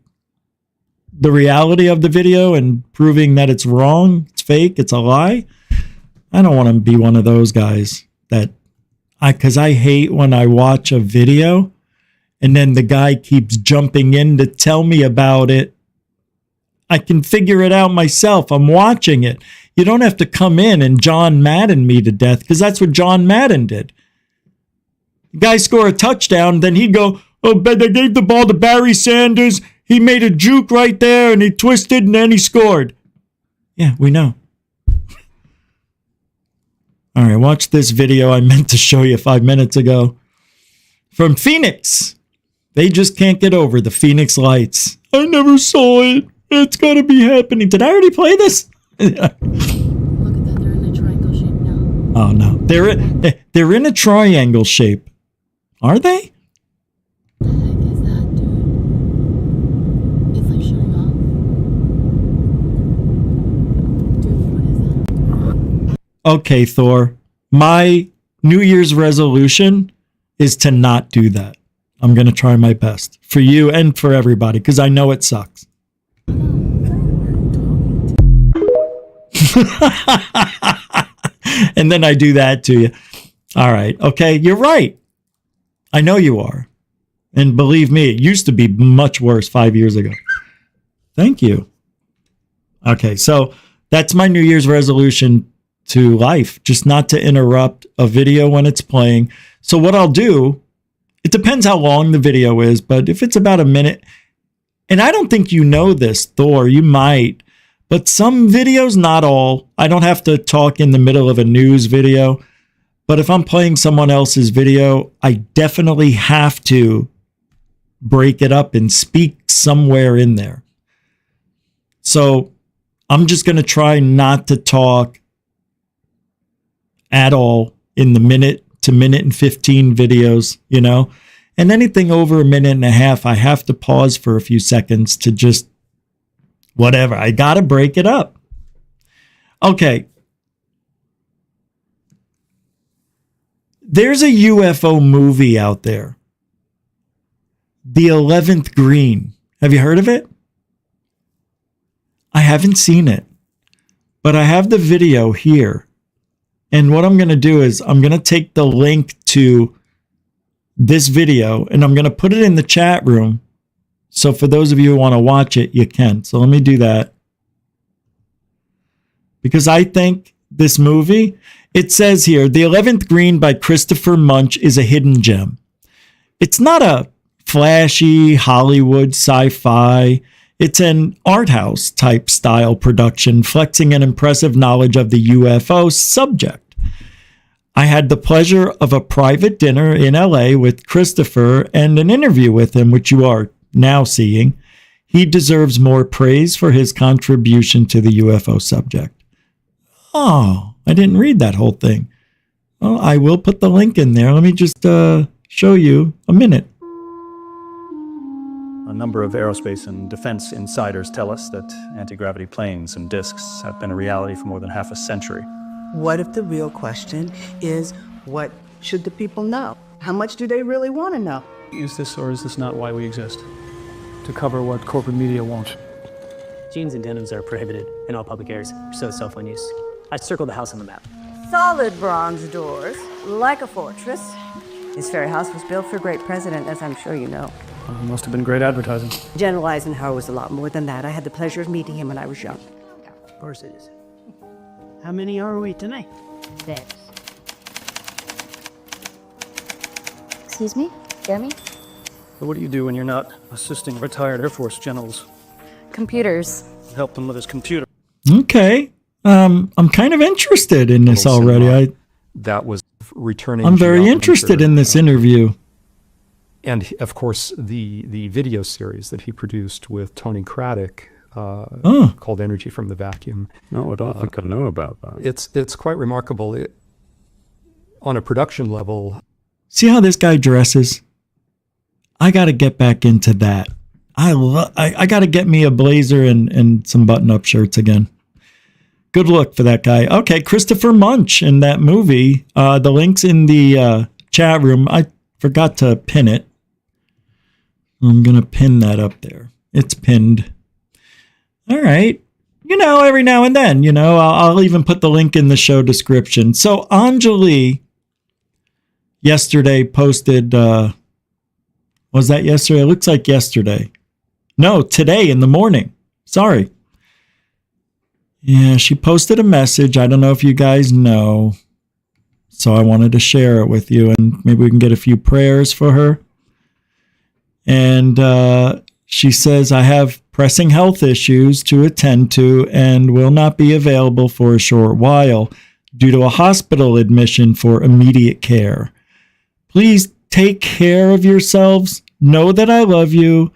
the reality of the video and proving that it's wrong, it's fake, it's a lie? I don't want to be one of those guys because I hate when I watch a video and then the guy keeps jumping in to tell me about it. I can figure it out myself. I'm watching it. You don't have to come in and John Madden me to death because that's what John Madden did. The guy score a touchdown, then he'd go, oh, but they gave the ball to Barry Sanders. He made a juke right there and he twisted and then he scored. Yeah, we know. All right, watch this video I meant to show you 5 minutes ago. From Phoenix. They just can't get over the Phoenix Lights. I never saw it. It's got to be happening. Did I already play this? Look at that. They're in a triangle shape now. Oh, no. They're in a triangle shape. Are they? What the heck is that, dude? It's like showing off. Dude, what is that? Okay, Thor. My New Year's resolution is to not do that. I'm going to try my best for you and for everybody because I know it sucks. And then I do that to you. All right. Okay. You're right. I know you are. And believe me, it used to be much worse 5 years ago. Thank you. Okay. So that's my New Year's resolution to life, just not to interrupt a video when it's playing. So what I'll do, it depends how long the video is, but if it's about a minute, and I don't think you know this, Thor, you might, but some videos, not all, I don't have to talk in the middle of a news video, but if I'm playing someone else's video, I definitely have to break it up and speak somewhere in there. So I'm just going to try not to talk at all in the minute to minute and 15 videos, you know, and anything over a minute and a half, I have to pause for a few seconds to just whatever. I got to break it up. Okay. There's a UFO movie out there. The 11th Green. Have you heard of it? I haven't seen it, but I have the video here. And what I'm going to do is I'm going to take the link to this video and I'm going to put it in the chat room. So for those of you who want to watch it, you can. So let me do that. Because I think this movie, it says here, The 11th Green by Christopher Munch is a hidden gem. It's not a flashy Hollywood sci-fi. It's an art house type style production, flexing an impressive knowledge of the UFO subject. I had the pleasure of a private dinner in LA with Christopher and an interview with him, which you are now seeing. He deserves more praise for his contribution to the UFO subject. Oh, I didn't read that whole thing. Well, I will put the link in there. Let me just show you a minute. A number of aerospace and defense insiders tell us that anti-gravity planes and discs have been a reality for more than half a century. What if the real question is, what should the people know? How much do they really want to know? Is this or is this not why we exist? To cover what corporate media won't. Jeans and denims are prohibited in all public areas, so is cell phone use. I circled the house on the map. Solid bronze doors, like a fortress. This very house was built for a great president, as I'm sure you know. It must have been great advertising. General Eisenhower was a lot more than that. I had the pleasure of meeting him when I was young. Of course it is. How many are we tonight? 6. Excuse me? Jeremy? But what do you do when you're not assisting retired Air Force generals? Computers. Help them with his computer. Okay. I'm kind of interested in this already. That was returning. I'm very interested in this interview. And of course, the video series that he produced with Tony Craddock called "Energy from the Vacuum." No, I don't think I know about that. It's quite remarkable. On a production level. See how this guy dresses? I got to get back into that. I got to get me a blazer and some button-up shirts again. Good look for that guy. Okay, Christopher Munch in that movie. The link's in the chat room. I forgot to pin it. I'm going to pin that up there. It's pinned. All right. Every now and then, I'll even put the link in the show description. So Anjali yesterday posted, was that yesterday? It looks like yesterday. No, today in the morning. Sorry. Yeah, she posted a message. I don't know if you guys know. So I wanted to share it with you, and maybe we can get a few prayers for her. And she says, I have pressing health issues to attend to and will not be available for a short while due to a hospital admission for immediate care. Please take care of yourselves. Know that I love you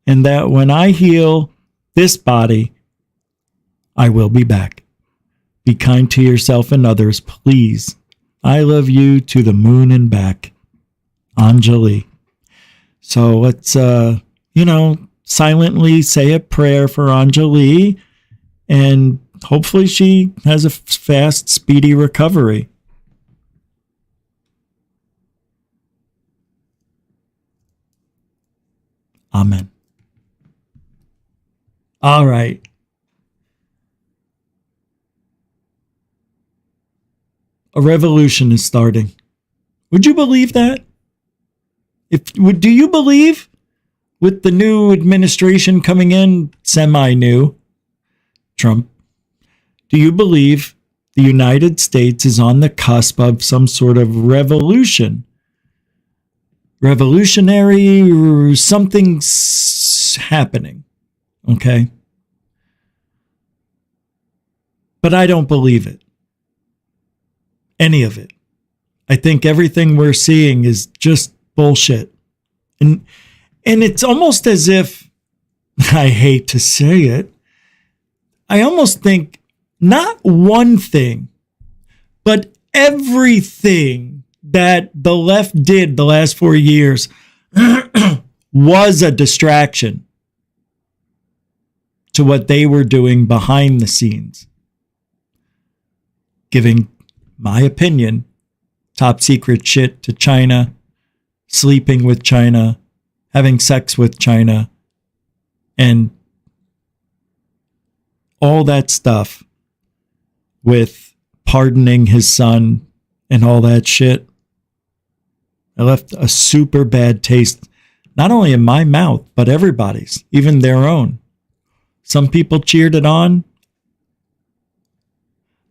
and that when I heal this body, I will be back. Be kind to yourself and others, please. I love you to the moon and back. Anjali. So let's, silently say a prayer for Anjali, and hopefully she has a fast, speedy recovery. Amen. All right. A revolution is starting. Would you believe that? Do you believe with the new administration coming in, semi-new, Trump, do you believe the United States is on the cusp of some sort of revolution? Revolutionary or something's happening, okay? But I don't believe it. Any of it. I think everything we're seeing is just bullshit. And it's almost as if, I hate to say it, I almost think not one thing, but everything that the left did the last 4 years was a distraction to what they were doing behind the scenes. Giving, my opinion, top secret shit to China, sleeping with China, having sex with China, and all that stuff with pardoning his son and all that shit. I left a super bad taste, not only in my mouth, but everybody's, even their own. Some people cheered it on.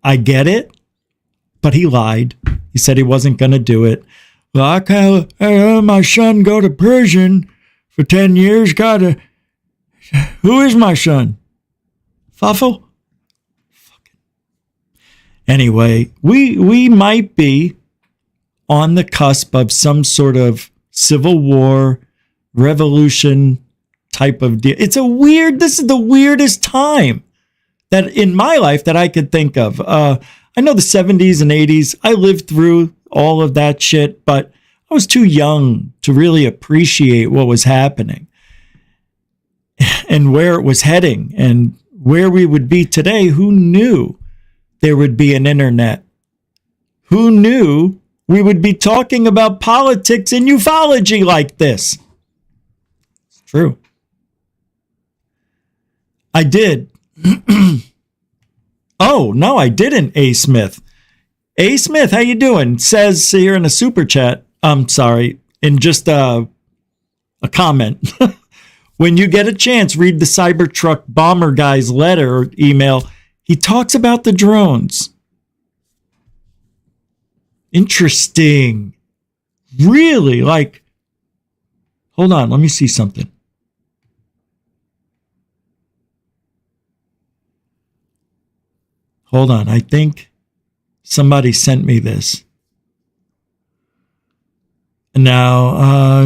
I get it, but he lied. He said he wasn't going to do it. Well, I can't let my son go to prison for 10 years. Who is my son? Fuffle? Anyway, we might be on the cusp of some sort of civil war, revolution type of deal. This is the weirdest time that in my life that I could think of. I know the 70s and 80s. I lived through all of that shit, but I was too young to really appreciate what was happening and where it was heading and where we would be today. Who knew there would be an internet? Who knew we would be talking about politics and ufology like this? It's true. I did. Oh, no, I didn't, A. Smith. A. Smith, how you doing? Says here in a super chat, I'm sorry, in just a comment. When you get a chance, read the Cybertruck bomber guy's letter or email. He talks about the drones. Interesting. Really? Like, hold on, let me see something. Hold on, I think somebody sent me this. Now,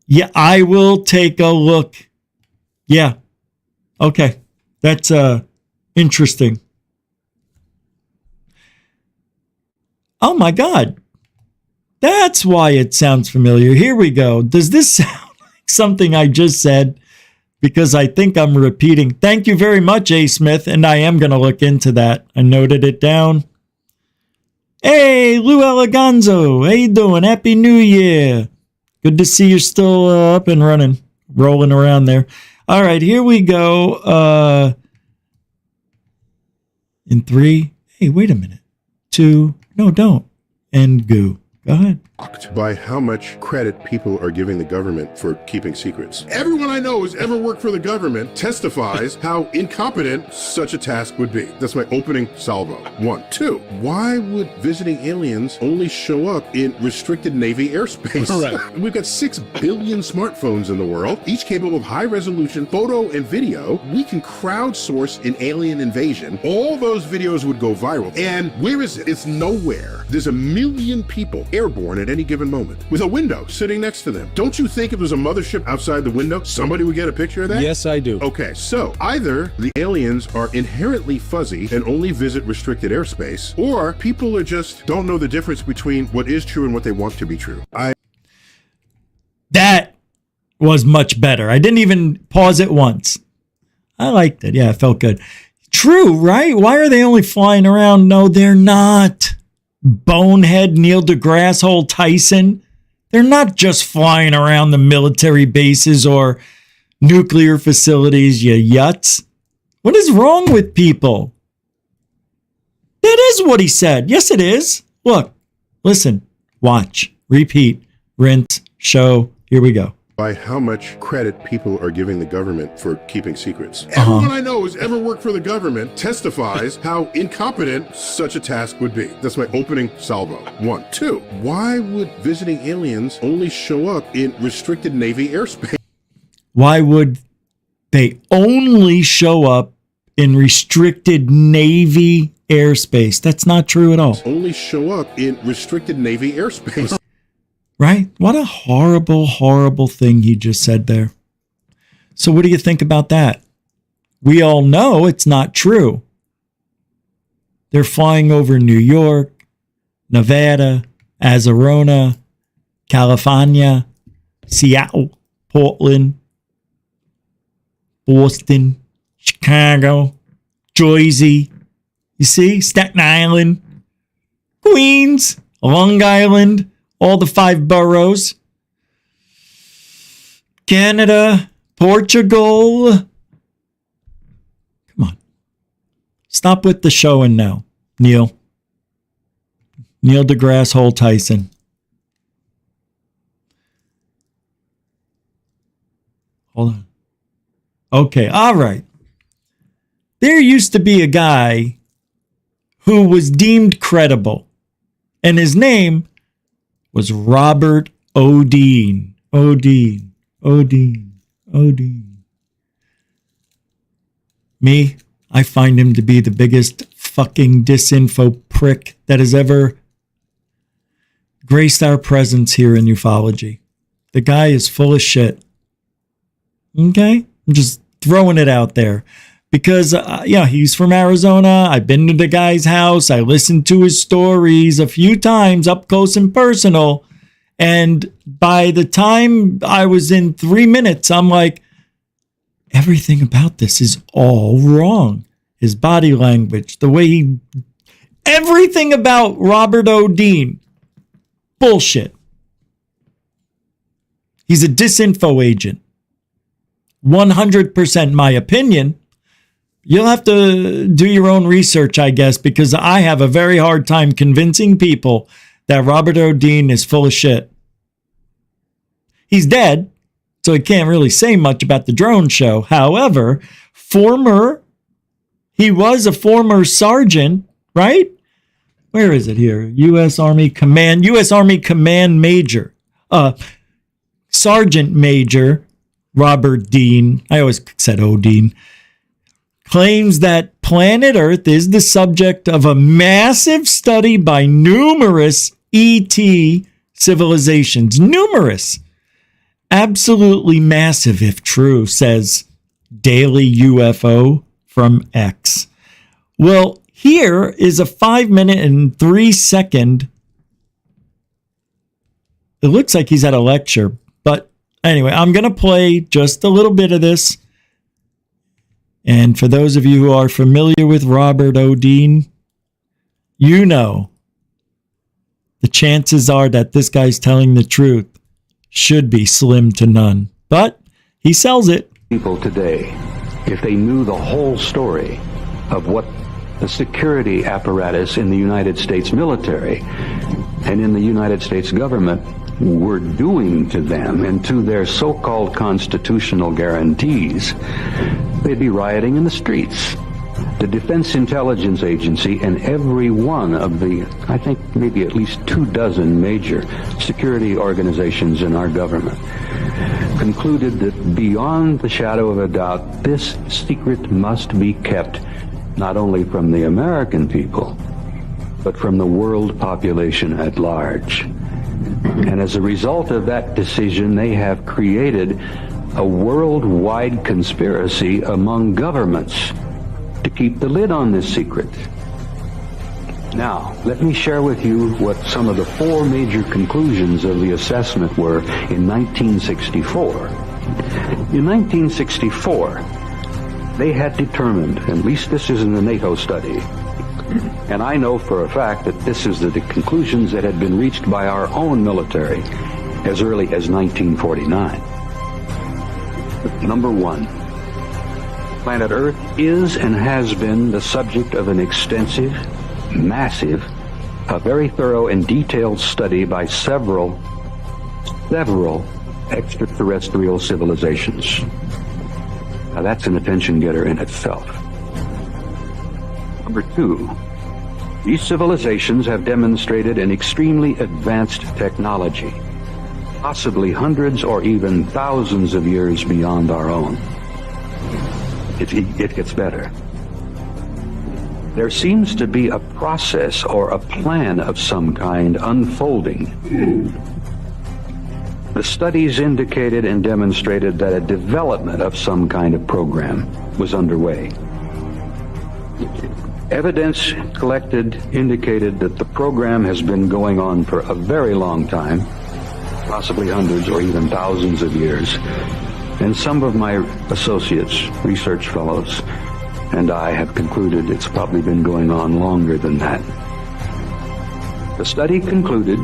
yeah, I will take a look. Yeah. Okay. That's interesting. Oh my God. That's why it sounds familiar. Here we go. Does this sound like something I just said? Because I think I'm repeating. Thank you very much, A. Smith, and I am going to look into that. I noted it down. Hey, Lou Eleganzo, how you doing? Happy New Year. Good to see you're still up and running, rolling around there. All right, here we go. In 3. Hey, wait a minute. 2. No, don't. And go. Go ahead. By how much credit people are giving the government for keeping secrets. Everyone I know who's ever worked for the government testifies how incompetent such a task would be. That's my opening salvo. 1. 2. Why would visiting aliens only show up in restricted Navy airspace? Right. We've got 6 billion smartphones in the world, each capable of high-resolution photo and video. We can crowdsource an alien invasion. All those videos would go viral. And where is it? It's nowhere. There's a million people airborne at any given moment with a window sitting next to them. Don't you think if there's a mothership outside the window, somebody would get a picture of that? Yes, I do. Okay, so either the aliens are inherently fuzzy and only visit restricted airspace, or people are just don't know the difference between what is true and what they want to be true. That was much better. I didn't even pause it once. I liked it. Yeah, it felt good. True, right? Why are they only flying around? No, they're not. Bonehead Neil deGrasse Hole Tyson. They're not just flying around the military bases or nuclear facilities, you yuts. What is wrong with people? That is what he said. Yes, it is. Look, listen, watch, repeat, rinse, show. Here we go. By how much credit people are giving the government for keeping secrets. Everyone I know who's ever worked for the government testifies how incompetent such a task would be. That's my opening salvo. 1. 2. Why would visiting aliens only show up in restricted Navy airspace? Why would they only show up in restricted Navy airspace? That's not true at all. Only show up in restricted Navy airspace. Right? What a horrible, horrible thing he just said there. So what do you think about that? We all know it's not true. They're flying over New York, Nevada, Arizona, California, Seattle, Portland, Boston, Chicago, Jersey. You see? Staten Island, Queens, Long Island, all the 5 boroughs, Canada, Portugal. Come on. Stop with the showing now, Neil. Neil deGrasse Hole Tyson. Hold on. Okay, all right. There used to be a guy who was deemed credible, and his name was Robert Odeen. Odeen. Me, I find him to be the biggest fucking disinfo prick that has ever graced our presence here in ufology. The guy is full of shit. Okay? I'm just throwing it out there because, he's from Arizona. I've been to the guy's house. I listened to his stories a few times up close and personal. And by the time I was in 3 minutes, I'm like, everything about this is all wrong. His body language, the way everything about Robert O. Dean, bullshit. He's a disinfo agent. 100% my opinion. You'll have to do your own research, I guess, because I have a very hard time convincing people that Robert O. Dean is full of shit. He's dead, so he can't really say much about the drone show. However, he was a former sergeant, right? Where is it here? U.S. Army Command Major. Sergeant Major Robert Dean, I always said Odin, claims that planet Earth is the subject of a massive study by numerous ET civilizations. Numerous. Absolutely massive, if true, says Daily UFO from X. Well, here is a 5-minute and 3-second. It looks like he's at a lecture. But anyway, I'm going to play just a little bit of this. And for those of you who are familiar with Robert O. Dean, you know the chances are that this guy's telling the truth should be slim to none. But he sells it. People today, if they knew the whole story of what the security apparatus in the United States military and in the United States government were doing to them and to their so-called constitutional guarantees, they'd be rioting in the streets. The Defense Intelligence Agency and every one of the, I think maybe at least 24 major security organizations in our government concluded that beyond the shadow of a doubt, this secret must be kept not only from the American people, but from the world population at large. And as a result of that decision, they have created a worldwide conspiracy among governments to keep the lid on this secret. Now, let me share with you what some of the 4 major conclusions of the assessment were in 1964. In 1964, they had determined, at least this is in the NATO study, and I know for a fact that this is the conclusions that had been reached by our own military as early as 1949. Number 1, planet Earth is and has been the subject of an extensive, massive, a very thorough and detailed study by several extraterrestrial civilizations. Now that's an attention getter in itself. Number 2, these civilizations have demonstrated an extremely advanced technology, possibly hundreds or even thousands of years beyond our own. It gets better. There seems to be a process or a plan of some kind unfolding. The studies indicated and demonstrated that a development of some kind of program was underway. Evidence collected indicated that the program has been going on for a very long time, possibly hundreds or even thousands of years. And some of my associates, research fellows, and I have concluded it's probably been going on longer than that. The study concluded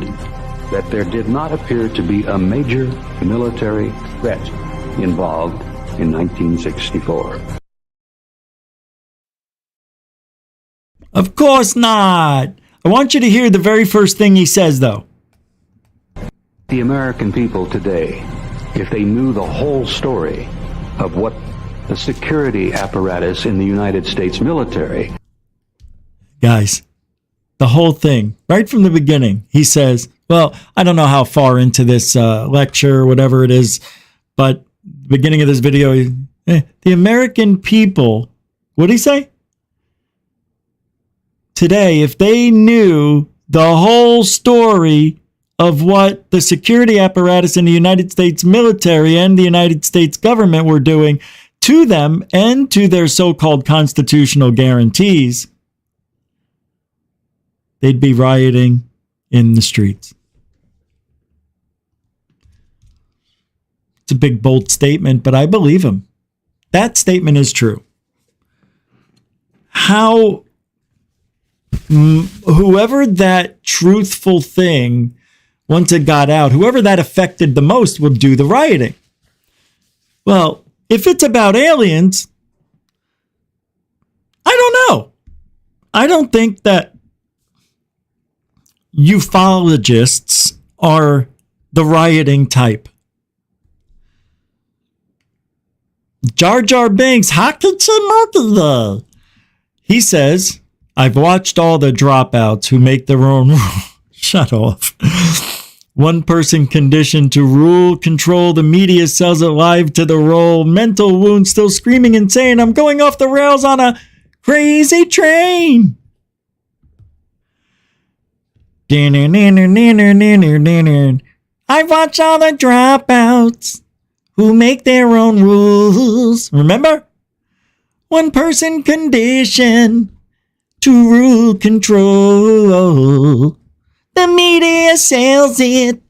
that there did not appear to be a major military threat involved in 1964. Of course not. I want you to hear the very first thing he says, though. The American people today, if they knew the whole story of what the security apparatus in the United States military... Guys, the whole thing, right from the beginning, he says, well, I don't know how far into this lecture or whatever it is, but beginning of this video, the American people, what did he say? Today, if they knew the whole story of what the security apparatus in the United States military and the United States government were doing, to them and to their so-called constitutional guarantees, they'd be rioting in the streets. It's a big, bold statement, but I believe him. That statement is true. How whoever that truthful thing, once it got out, whoever that affected the most will do the rioting. Well, if it's about aliens, I don't know. I don't think that ufologists are the rioting type. Jar Jar Binks, how could you market that? He says, I've watched all the dropouts who make their own shut off. One person conditioned to rule, control, the media sells it live to the role, mental wound, still screaming and saying, I'm going off the rails on a crazy train. I've watched all the dropouts who make their own rules. Remember? One person conditioned to rule, control. The media sells it.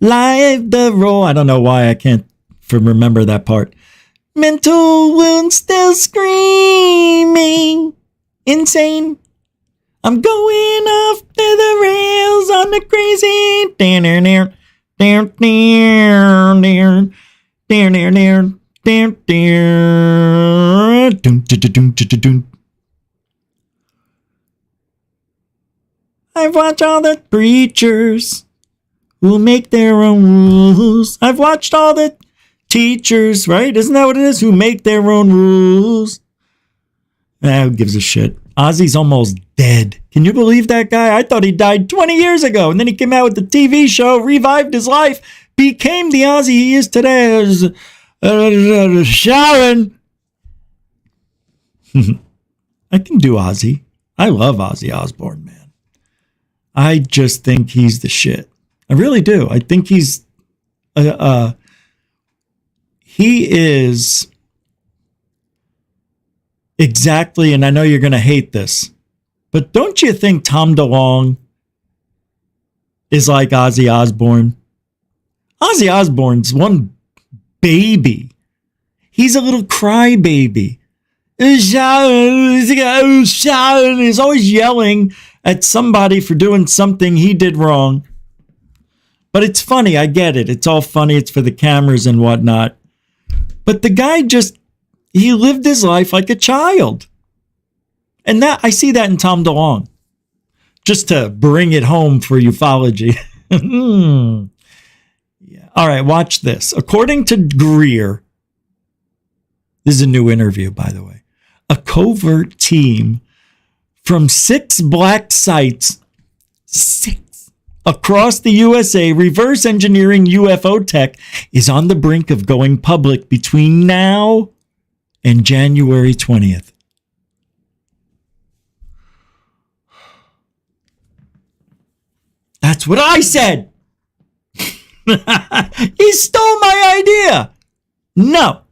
Live the role. I don't know why I can't remember that part. Mental wound still screaming. Insane. I'm going off to the rails on the crazy. I've watched all the preachers who make their own rules. I've watched all the teachers, right? Isn't that what it is? Who make their own rules. Who gives a shit? Ozzy's almost dead. Can you believe that guy? I thought he died 20 years ago. And then he came out with the TV show, revived his life, became the Ozzy he is today. Sharon. I can do Ozzy. I love Ozzy Osbourne, man. I just think he's the shit. I really do. I think he is exactly, and I know you're going to hate this, but don't you think Tom DeLonge is like Ozzy Osbourne? Ozzy Osbourne's one baby. He's a little crybaby. He's always yelling at somebody for doing something he did wrong. But it's funny. I get it. It's all funny. It's for the cameras and whatnot. But the guy he lived his life like a child. And that I see that in Tom DeLonge. Just to bring it home for ufology. Yeah. All right, watch this. According to Greer, this is a new interview, by the way. A covert team from 6 black sites, 6 across the USA, reverse engineering UFO tech, is on the brink of going public between now and January 20th. That's what I said. He stole my idea. No.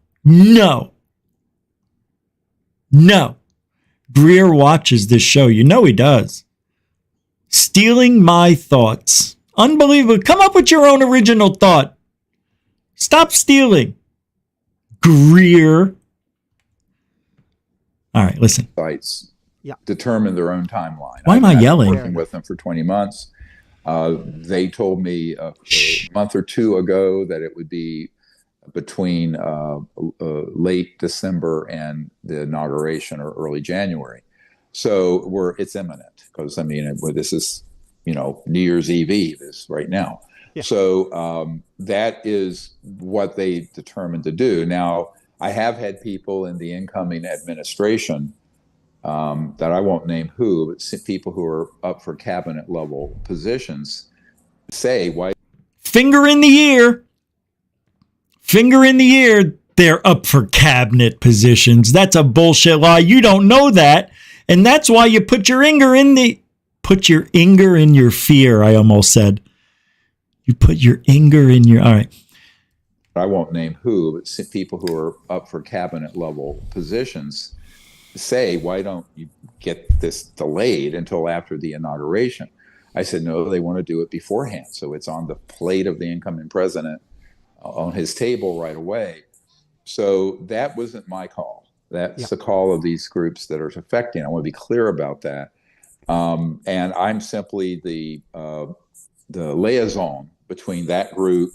Greer watches this show. You know he does. Stealing my thoughts. Unbelievable. Come up with your own original thought. Stop stealing. Greer. All right, listen. Sites determine their own timeline. Why am I yelling? Working with them for 20 months. They told me a month or two ago that it would be between late December and the inauguration or early January. So it's imminent because, I mean, this is, New Year's Eve is right now. Yeah. So that is what they determined to do. Now, I have had people in the incoming administration that I won't name who, but people who are up for cabinet level positions say, why? Finger in the ear. They're up for cabinet positions. That's a bullshit lie. You don't know that. And that's why you put your finger in your fear. I almost said. You put your finger in your, all right. I won't name who, but people who are up for cabinet level positions say, why don't you get this delayed until after the inauguration? I said, no, they want to do it beforehand. So it's on the plate of the incoming president on his table right away. So that wasn't my call. That's the call of these groups that are affecting. I want to be clear about that. And I'm simply the liaison between that group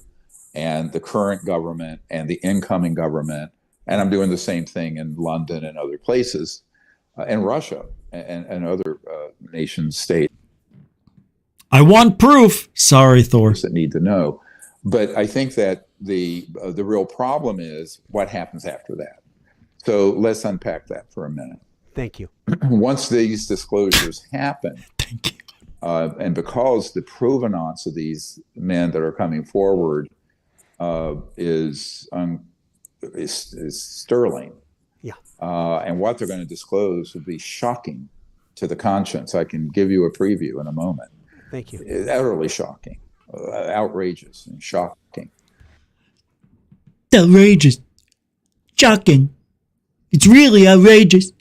and the current government and the incoming government. And I'm doing the same thing in London and other places, and Russia and other nation states. I want proof. Sorry, Thor. That need to know. But I think that the real problem is what happens after that. So let's unpack that for a minute. Thank you. Once these disclosures happen, thank you. And because the provenance of these men that are coming forward is sterling, and what they're going to disclose will be shocking to the conscience. I can give you a preview in a moment. Thank you. It's utterly shocking, outrageous, and shocking. Outrageous, shocking. It's really outrageous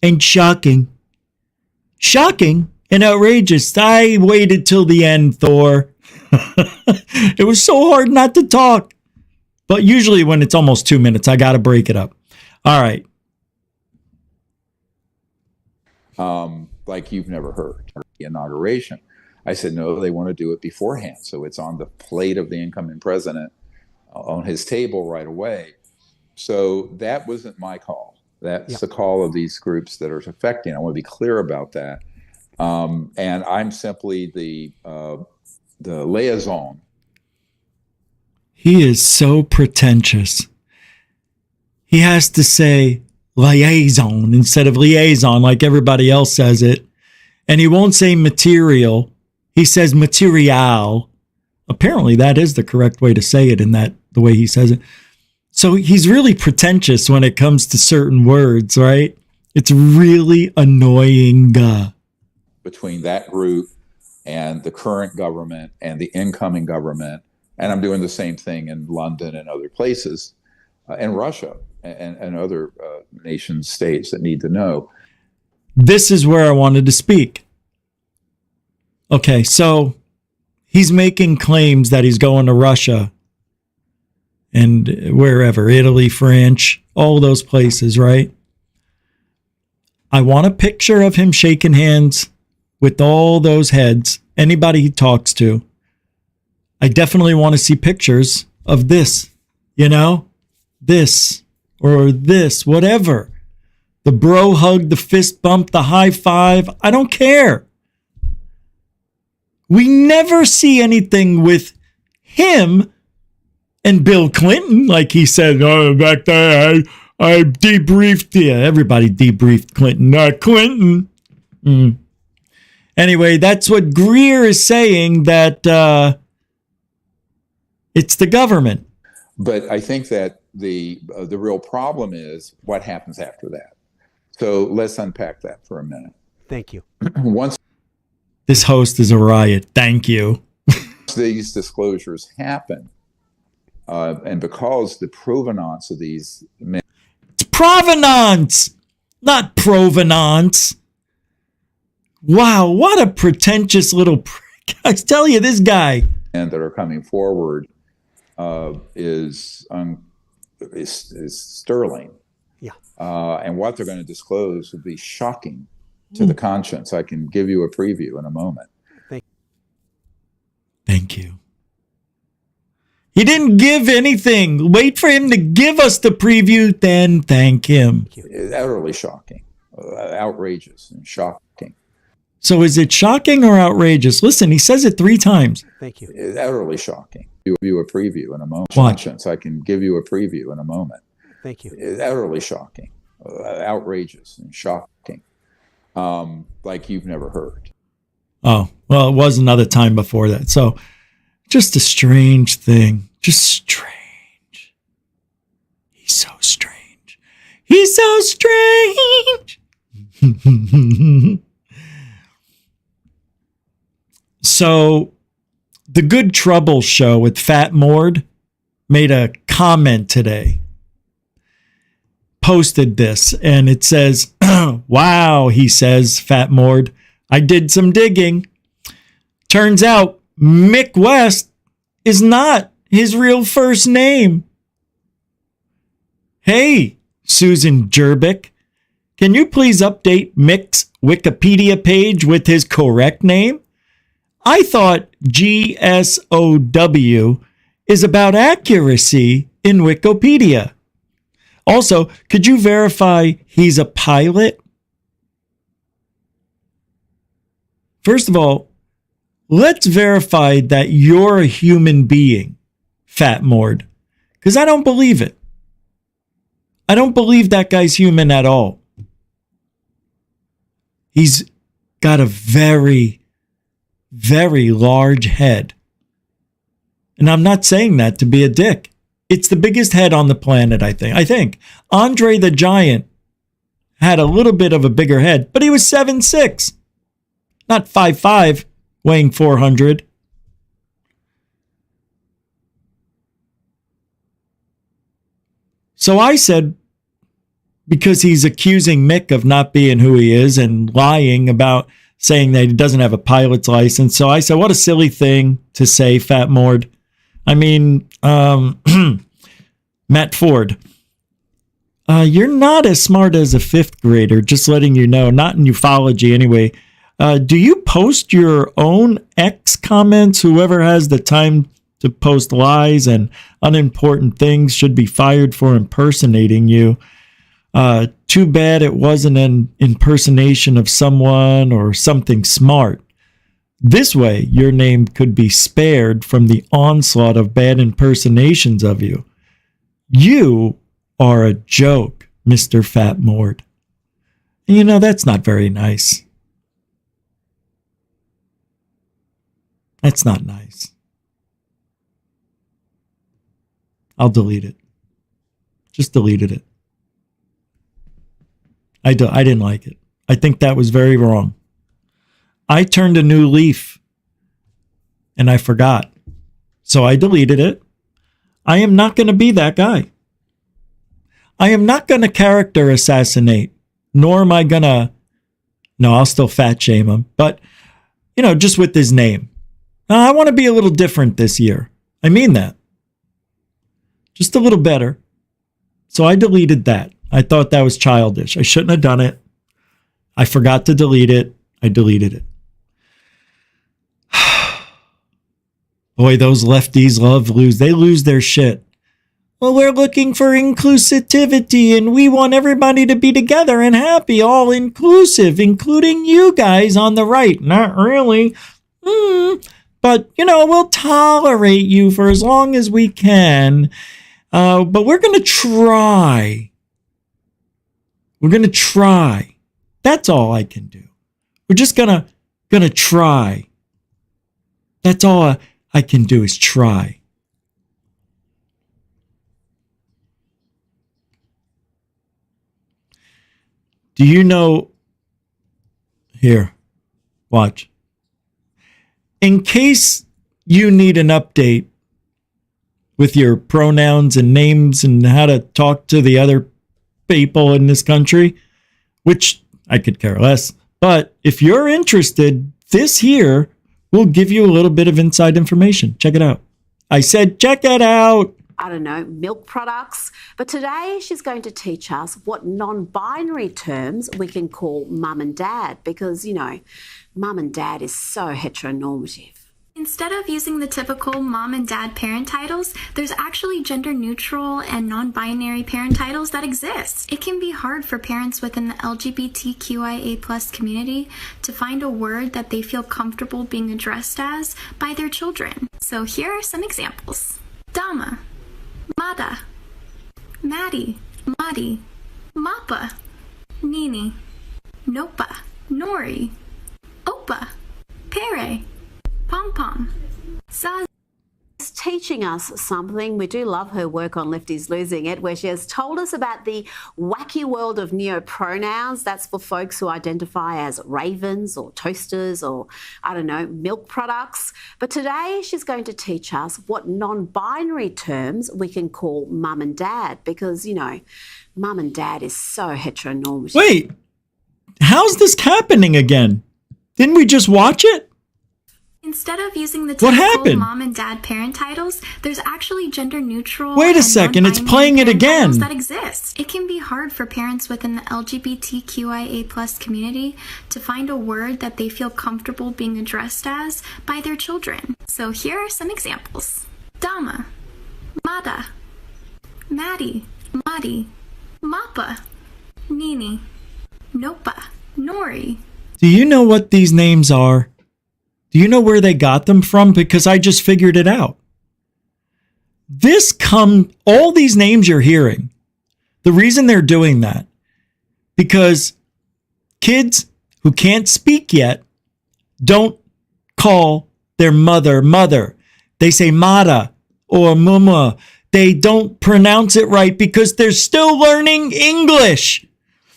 and shocking. Shocking and outrageous. I waited till the end, Thor. It was so hard not to talk. But usually when it's almost 2 minutes, I got to break it up. All right. Like you've never heard. The inauguration. I said, no, they want to do it beforehand. So it's on the plate of the incoming president on his table right away. So that wasn't my call. That's the call of these groups that are affecting. I want to be clear about that. And I'm simply the liaison. He is so pretentious. He has to say liaison instead of liaison like everybody else says it. And he won't say material. He says material. Apparently that is the correct way to say it in the way he says it. So he's really pretentious when it comes to certain words, right? It's really annoying. Between that group and the current government and the incoming government, and I'm doing the same thing in London and other places, and Russia and other nation states that need to know. This is where I wanted to speak. Okay, so he's making claims that he's going to Russia and wherever, Italy, France, all those places, right? I want a picture of him shaking hands with all those heads, anybody he talks to. I definitely want to see pictures of this, this or this, whatever. The bro hug, the fist bump, the high five. I don't care. We never see anything with him and Bill Clinton, like he said, back there, I debriefed. Yeah, everybody debriefed Clinton. Clinton. Anyway, that's what Greer is saying, that it's the government. But I think that the real problem is what happens after that. So let's unpack that for a minute. Thank you. Once this host is a riot. Thank you. These disclosures happen, and because the provenance of these men. It's provenance, not provenance. Wow, what a pretentious little prick. I tell you, this guy. And that are coming forward is sterling. And what they're going to disclose will be shocking to the conscience. I can give you a preview in a moment. Thank you. He didn't give anything. Wait for him to give us the preview, then thank him. It's utterly shocking, outrageous and shocking. So is it shocking or outrageous? Listen, he says it 3 times. Thank you. It's utterly shocking. I'll give you a preview in a moment. Watch. I can give you a preview in a moment. Thank you. It's utterly shocking, outrageous and shocking, like you've never heard. Oh, well, it was another time before that. So just a strange thing. Just strange. He's so strange. He's so strange. So the Good Trouble show with Fat Mord made a comment today posted this, and it says, wow, he says, Fat Mord, I did some digging. Turns out Mick West is not his real first name. Hey, Susan Jerbick, can you please update Mick's Wikipedia page with his correct name? I thought GSOW is about accuracy in Wikipedia. Also, could you verify he's a pilot? First of all, let's verify that you're a human being, Fat Mord, because I don't believe it. I don't believe that guy's human at all. He's got a very, very large head. And I'm not saying that to be a dick. It's the biggest head on the planet, I think. I think Andre the Giant had a little bit of a bigger head, but he was 7'6", not 5'5", weighing 400. So I said, because he's accusing Mick of not being who he is and lying about saying that he doesn't have a pilot's license. So I said, what a silly thing to say, Fat Mord. I mean, Matt Ford, you're not as smart as a fifth grader, just letting you know, not in ufology anyway. Do you post your own X comments? Whoever has the time to post lies and unimportant things should be fired for impersonating you. Too bad it wasn't an impersonation of someone or something smart. This way, your name could be spared from the onslaught of bad impersonations of you. You are a joke, Mr. Fat Mord. And you know, that's not very nice. That's not nice. I'll delete it. Just deleted it. I didn't like it. I think that was very wrong. I turned a new leaf and I forgot. So I deleted it. I am not going to be that guy. I am not going to character assassinate, nor am I going to, no, I'll still fat shame him, but, you know, just with his name. I want to be a little different this year. I mean that. Just a little better. So I deleted that. I thought that was childish. I shouldn't have done it. I forgot to delete it. I deleted it. Boy, those lefties they lose their shit. Well, we're looking for inclusivity and we want everybody to be together and happy, all inclusive, including you guys on the right. Not really. But, you know, we'll tolerate you for as long as we can. But we're going to try. We're going to try. That's all I can do. We're just going to try. That's all I can do is try. Do you know? Here, watch. In case you need an update with your pronouns and names and how to talk to the other people in this country, which I could care less, but if you're interested, this here will give you a little bit of inside information. Check it out. I said, check it out. I don't know, milk products. But today she's going to teach us what non-binary terms we can call mum and dad because, you know, mum and dad is so heteronormative. Instead of using the typical mom and dad parent titles, there's actually gender-neutral and non-binary parent titles that exist. It can be hard for parents within the LGBTQIA+ community to find a word that they feel comfortable being addressed as by their children. So here are some examples. Dama, Mada, Maddie, Madi, Mappa, Nini, Nopa, Nori, Opa, Pere, Pom-pom, Saz. teaching us something. We do love her work on Lefties Losing It, where she has told us about the wacky world of neopronouns. That's for folks who identify as ravens or toasters or, I don't know, milk products. But today she's going to teach us what non-binary terms we can call mum and dad, because, you know, mum and dad is so heteronormative. Wait, how's this happening again? Didn't we just watch it? Instead of using the What typical happened? mom and dad parent titles, there's actually gender neutral. Wait a and second, it's non-binary playing it parent titles again. That exist. It can be hard for parents within the LGBTQIA+ community to find a word that they feel comfortable being addressed as by their children. So here are some examples: Dama, Mada, Maddie, Muddy, Mappa, Nini, Nopa, Nori. Do you know what these names are? Do you know where they got them from? Because I just figured it out. All these names you're hearing, the reason they're doing that, because kids who can't speak yet don't call their mother mother. They say mata or mama. They don't pronounce it right because they're still learning English.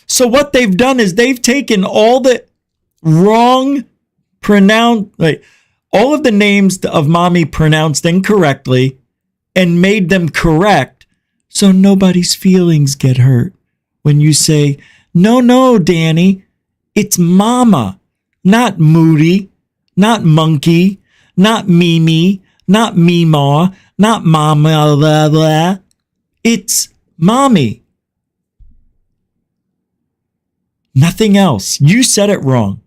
So what they've done is they've taken all the wrong all of the names of mommy pronounced incorrectly and made them correct so nobody's feelings get hurt when you say, no, Danny, it's mama, not Moody, not monkey, not Mimi, not Meemaw, not mama, blah, blah. It's mommy. Nothing else. You said it wrong.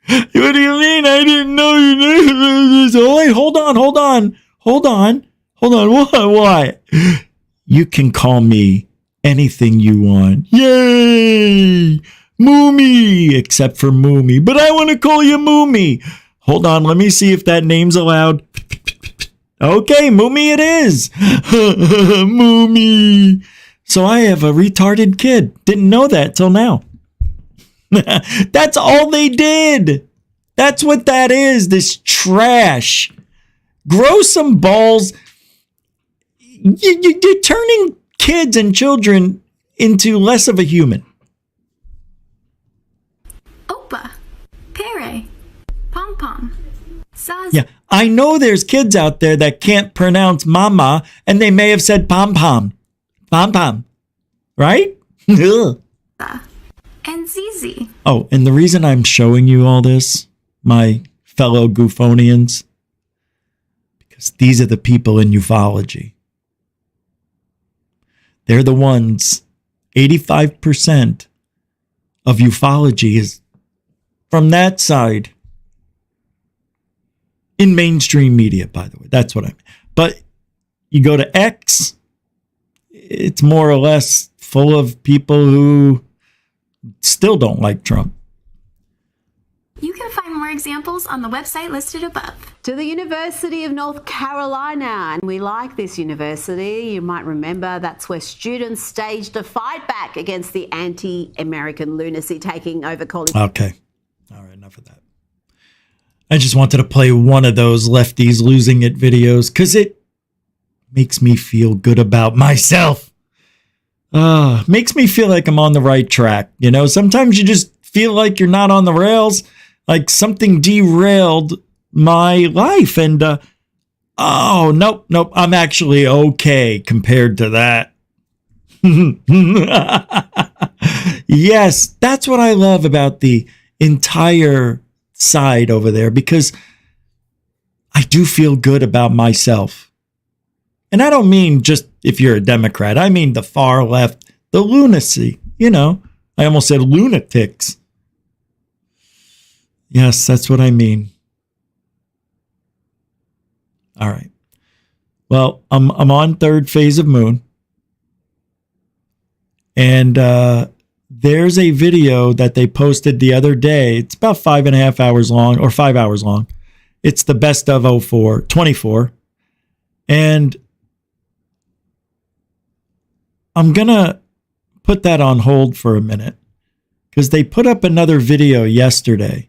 What do you mean? I didn't know you knew this. Wait, hold on. Why? You can call me anything you want. Yay! Moomy! Except for Moomy. But I want to call you Moomy. Hold on, let me see if that name's allowed. Okay, Moomy it is. Moomy. So I have a retarded kid. Didn't know that till now. That's all they did. That's what that is, this trash. Grow some balls. You're turning kids and children into less of a human. Opa, Pere, Pom Pom, Saz. Yeah, I know there's kids out there that can't pronounce mama, and they may have said pom pom. Pom pom. Right? And Zizi. Oh, and the reason I'm showing you all this, my fellow Gufonians, because these are the people in ufology. They're the ones, 85% of ufology is from that side. In mainstream media, by the way. That's what I mean. But you go to X, it's more or less full of people who still don't like Trump. You can find more examples on the website listed above. To the University of North Carolina, and we like this university. You might remember that's where students staged a fight back against the anti-American lunacy taking over college. Okay. All right, enough of that. I just wanted to play one of those Lefties Losing It videos because it makes me feel good about myself. Makes me feel like I'm on the right track. You know, sometimes you just feel like you're not on the rails, like something derailed my life. And, nope, I'm actually okay compared to that. Yes, that's what I love about the entire side over there, because I do feel good about myself. And I don't mean just if you're a Democrat. I mean the far left, the lunacy, you know. I almost said lunatics. Yes, that's what I mean. All right. Well, I'm on third phase of moon. And there's a video that they posted the other day. It's about 5.5 hours long, or 5 hours long. It's the best of 24. And I'm going to put that on hold for a minute because they put up another video yesterday.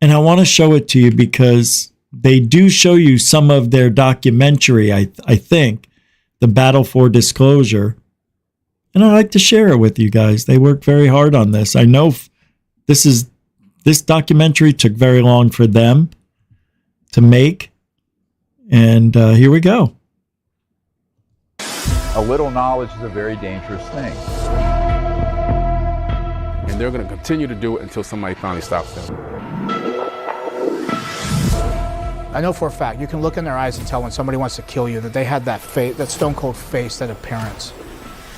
And I want to show it to you because They do show you some of their documentary, I think, the Battle for Disclosure. And I'd like to share it with you guys. They worked very hard on this. I know this documentary took very long for them to make. And here we go. A little knowledge is a very dangerous thing. And they're going to continue to do it until somebody finally stops them. I know for a fact, you can look in their eyes and tell when somebody wants to kill you that they had that face, that stone cold face, that appearance.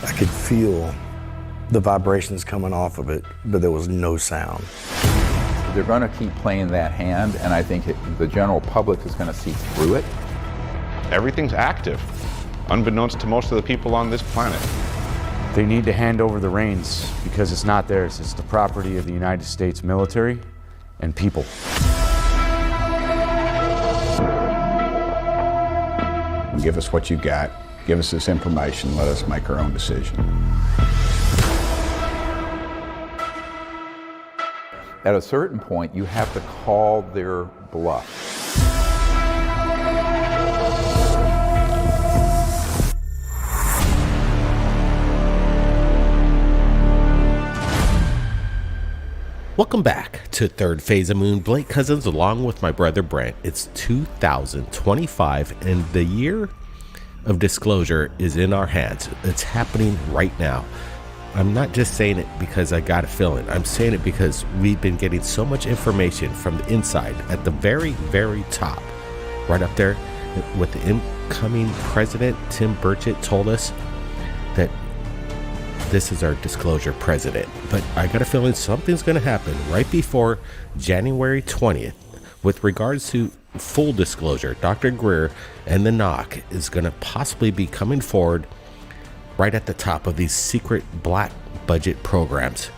I could feel the vibrations coming off of it, but there was no sound. They're going to keep playing that hand, and I think the general public is going to see through it. Everything's active, unbeknownst to most of the people on this planet. They need to hand over the reins because it's not theirs. It's the property of the United States military and people. Give us what you got. Give us this information. Let us make our own decision. At a certain point, you have to call their bluff. Welcome back to Third Phase of Moon. Blake Cousins along with my brother Brent. It's 2025 and the year of disclosure is in our hands. It's happening right now. I'm not just saying it because I got a feeling. I'm saying it because we've been getting so much information from the inside at the very, very top. Right up there with the incoming president, Tim Burchett, told us that this is our disclosure president. But I got a feeling something's going to happen right before January 20th with regards to full disclosure. Dr. Greer and the NOC is going to possibly be coming forward right at the top of these secret black budget programs.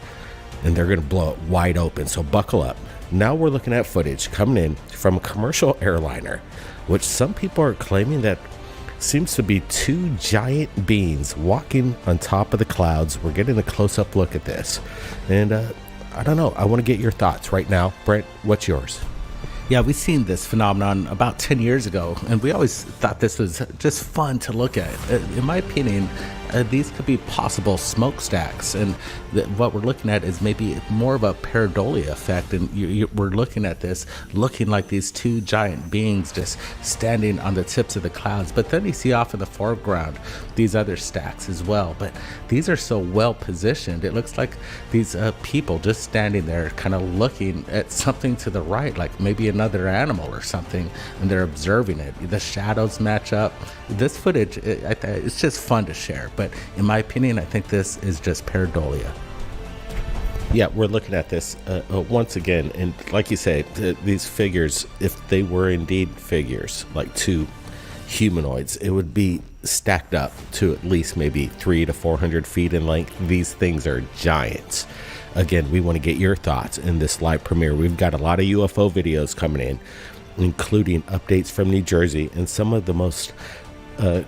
And they're going to blow it wide open. So buckle up. Now we're looking at footage coming in from a commercial airliner, which some people are claiming that seems to be two giant beings walking on top of the clouds. We're getting a close-up look at this. And I don't know. I want to get your thoughts right now. Brent, what's yours? Yeah, we've seen this phenomenon about 10 years ago, and we always thought this was just fun to look at. In my opinion, these could be possible smokestacks, and what we're looking at is maybe more of a pareidolia effect, and we're looking at this looking like these two giant beings just standing on the tips of the clouds. But then you see off in the foreground these other stacks as well, but these are so well positioned. It looks like these people just standing there kind of looking at something to the right, like maybe another animal or something, and they're observing it. The shadows match up. This footage, it's just fun to share. But in my opinion, I think this is just pareidolia. Yeah, we're looking at this once again. And like you say, these figures, if they were indeed figures, like two humanoids, it would be stacked up to at least maybe 300 to 400 feet in length. These things are giants. Again, we want to get your thoughts in this live premiere. We've got a lot of UFO videos coming in, including updates from New Jersey and some of the most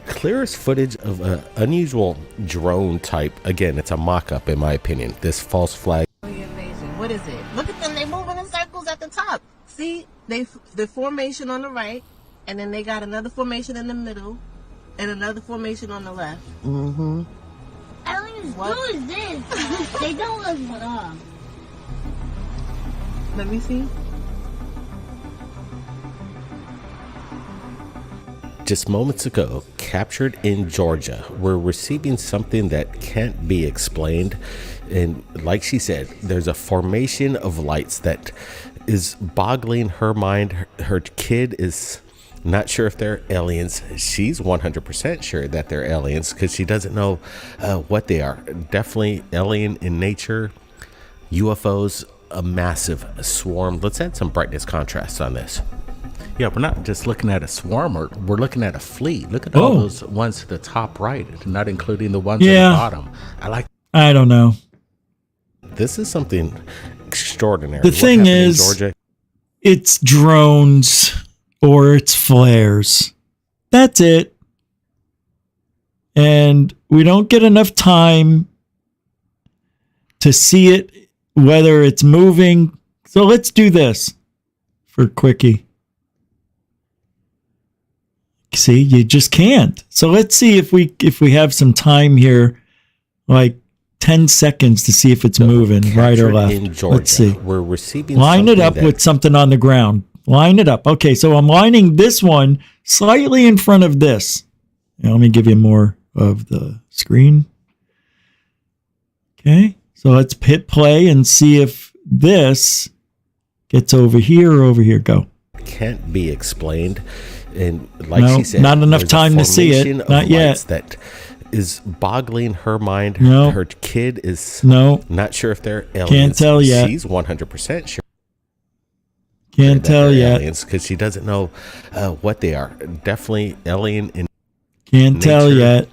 clearest footage of an unusual drone type. Again, it's a mock-up in my opinion. This false flag. Amazing. What is it? Look at them. They're moving in circles at the top. See, the formation on the right, and then they got another formation in the middle, and another formation on the left. Mm-hmm. Aliens, who is this? They don't look wrong. Let me see. Just moments ago, captured in Georgia, we're receiving something that can't be explained. And like she said, there's a formation of lights that is boggling her mind. Her kid is not sure if they're aliens. She's 100% sure that they're aliens because she doesn't know what they are. Definitely alien in nature. UFOs, a massive swarm. Let's add some brightness contrast on this. Yeah, we're not just looking at a swarm, we're looking at a fleet. Look at all those ones to the top right, not including the ones at the bottom. I don't know. This is something extraordinary. The thing is, Georgia? It's drones or it's flares. That's it. And we don't get enough time to see it, whether it's moving. So let's do this for quickie. See, you just can't. So let's see if we have some time here, like 10 seconds to see if it's moving right or left. In Georgia, let's see. We're receiving. Line it up with something on the ground. Line it up. Okay, so I'm lining this one slightly in front of this. Now, let me give you more of the screen. Okay, so let's hit play and see if this gets over here or over here. Go. Can't be explained. And like No, she said, not enough there's a time to see it. formation of Not yet. lights that is boggling her mind. No. Her kid is not sure if they're aliens. Can't tell yet. She's 100% sure. Can't tell yet. Because she doesn't know what they are. Definitely alien in Can't tell nature. yet.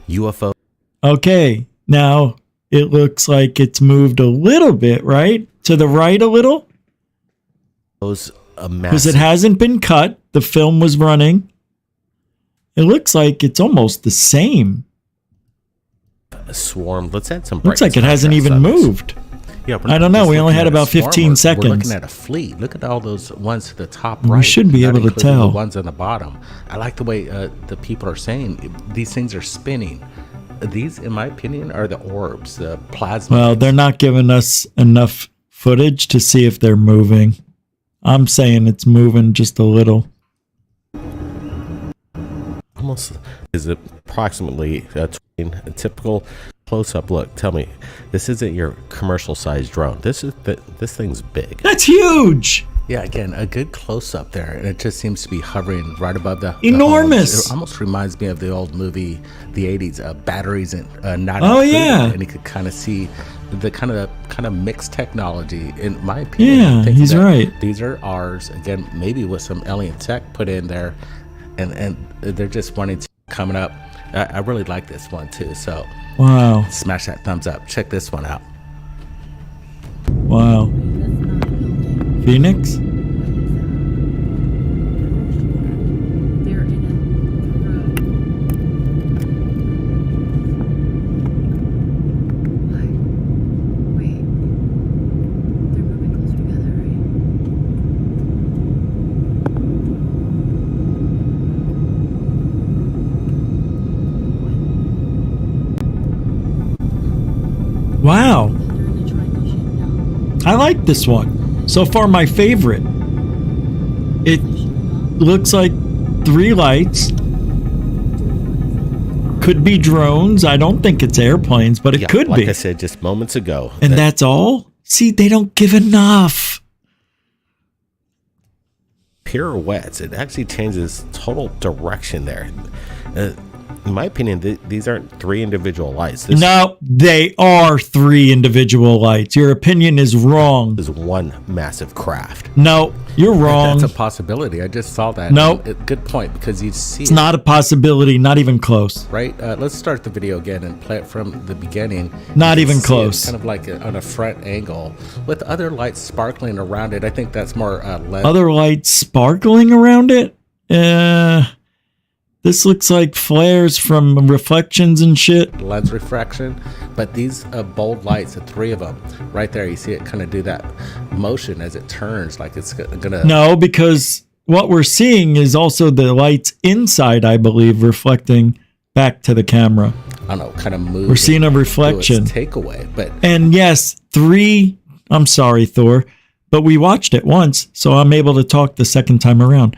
UFO. Okay, now it looks like it's moved a little bit, right? To the right a little? Those a Because it massive hasn't been cut. The film was running. It looks like it's almost the same. swarm. Let's add some. Looks like it brightness hasn't contrast even on this. moved. Yeah, I don't know. just We only looking had at a about swarm. 15 We're seconds. looking at a fleet. Look at all those ones to the top We right. should be not able to including tell. the ones on the bottom. I like the way the people are saying these things are spinning. These, in my opinion, are the orbs, the plasma. Well, they're not giving us enough footage to see if they're moving. I'm saying it's moving just a little. Almost is approximately a typical close-up look. Tell me, this isn't your commercial-sized drone. This thing's big. That's huge. Yeah, again, a good close-up there, and it just seems to be hovering right above the Enormous. homes. It almost reminds me of the old movie, the '80s, batteries and not Oh, included, yeah. and you could kind of see the kind of mixed technology. In my opinion, Yeah, I'm thinking he's that right. These are ours again, maybe with some alien tech put in there, and they're just wanting to coming up. I really like this one too. So Wow. smash that thumbs up. Check this one out. Wow. Phoenix? Wow. I like this one. So far, my favorite. It looks like 3 lights. Could be drones. I don't think it's airplanes, but it Yeah, could like be. I said just moments ago. And that's all? See, they don't give enough. Pirouettes. It actually changes total direction there. In my opinion, these aren't 3 individual lights. This No, they are 3 individual lights. Your opinion is wrong. is one massive craft. No, you're wrong. That's a possibility. I just saw that. No. Good point, because you see It's not a possibility, not even close. right? Let's start the video again and play it from the beginning. Not You can even see it close. kind of like on a front angle with other lights sparkling around it. I think that's more LED. Other lights sparkling around it? This looks like flares from reflections and shit. lens refraction, but these bold lights, the 3 of them right there, you see it kind of do that motion as it turns, like it's gonna No, because what we're seeing is also the lights inside, I believe, reflecting back to the camera. I don't know, kind of move. We're seeing a reflection. Takeaway, but And yes, 3, I'm sorry, Thor, but we watched it once, so I'm able to talk the second time around.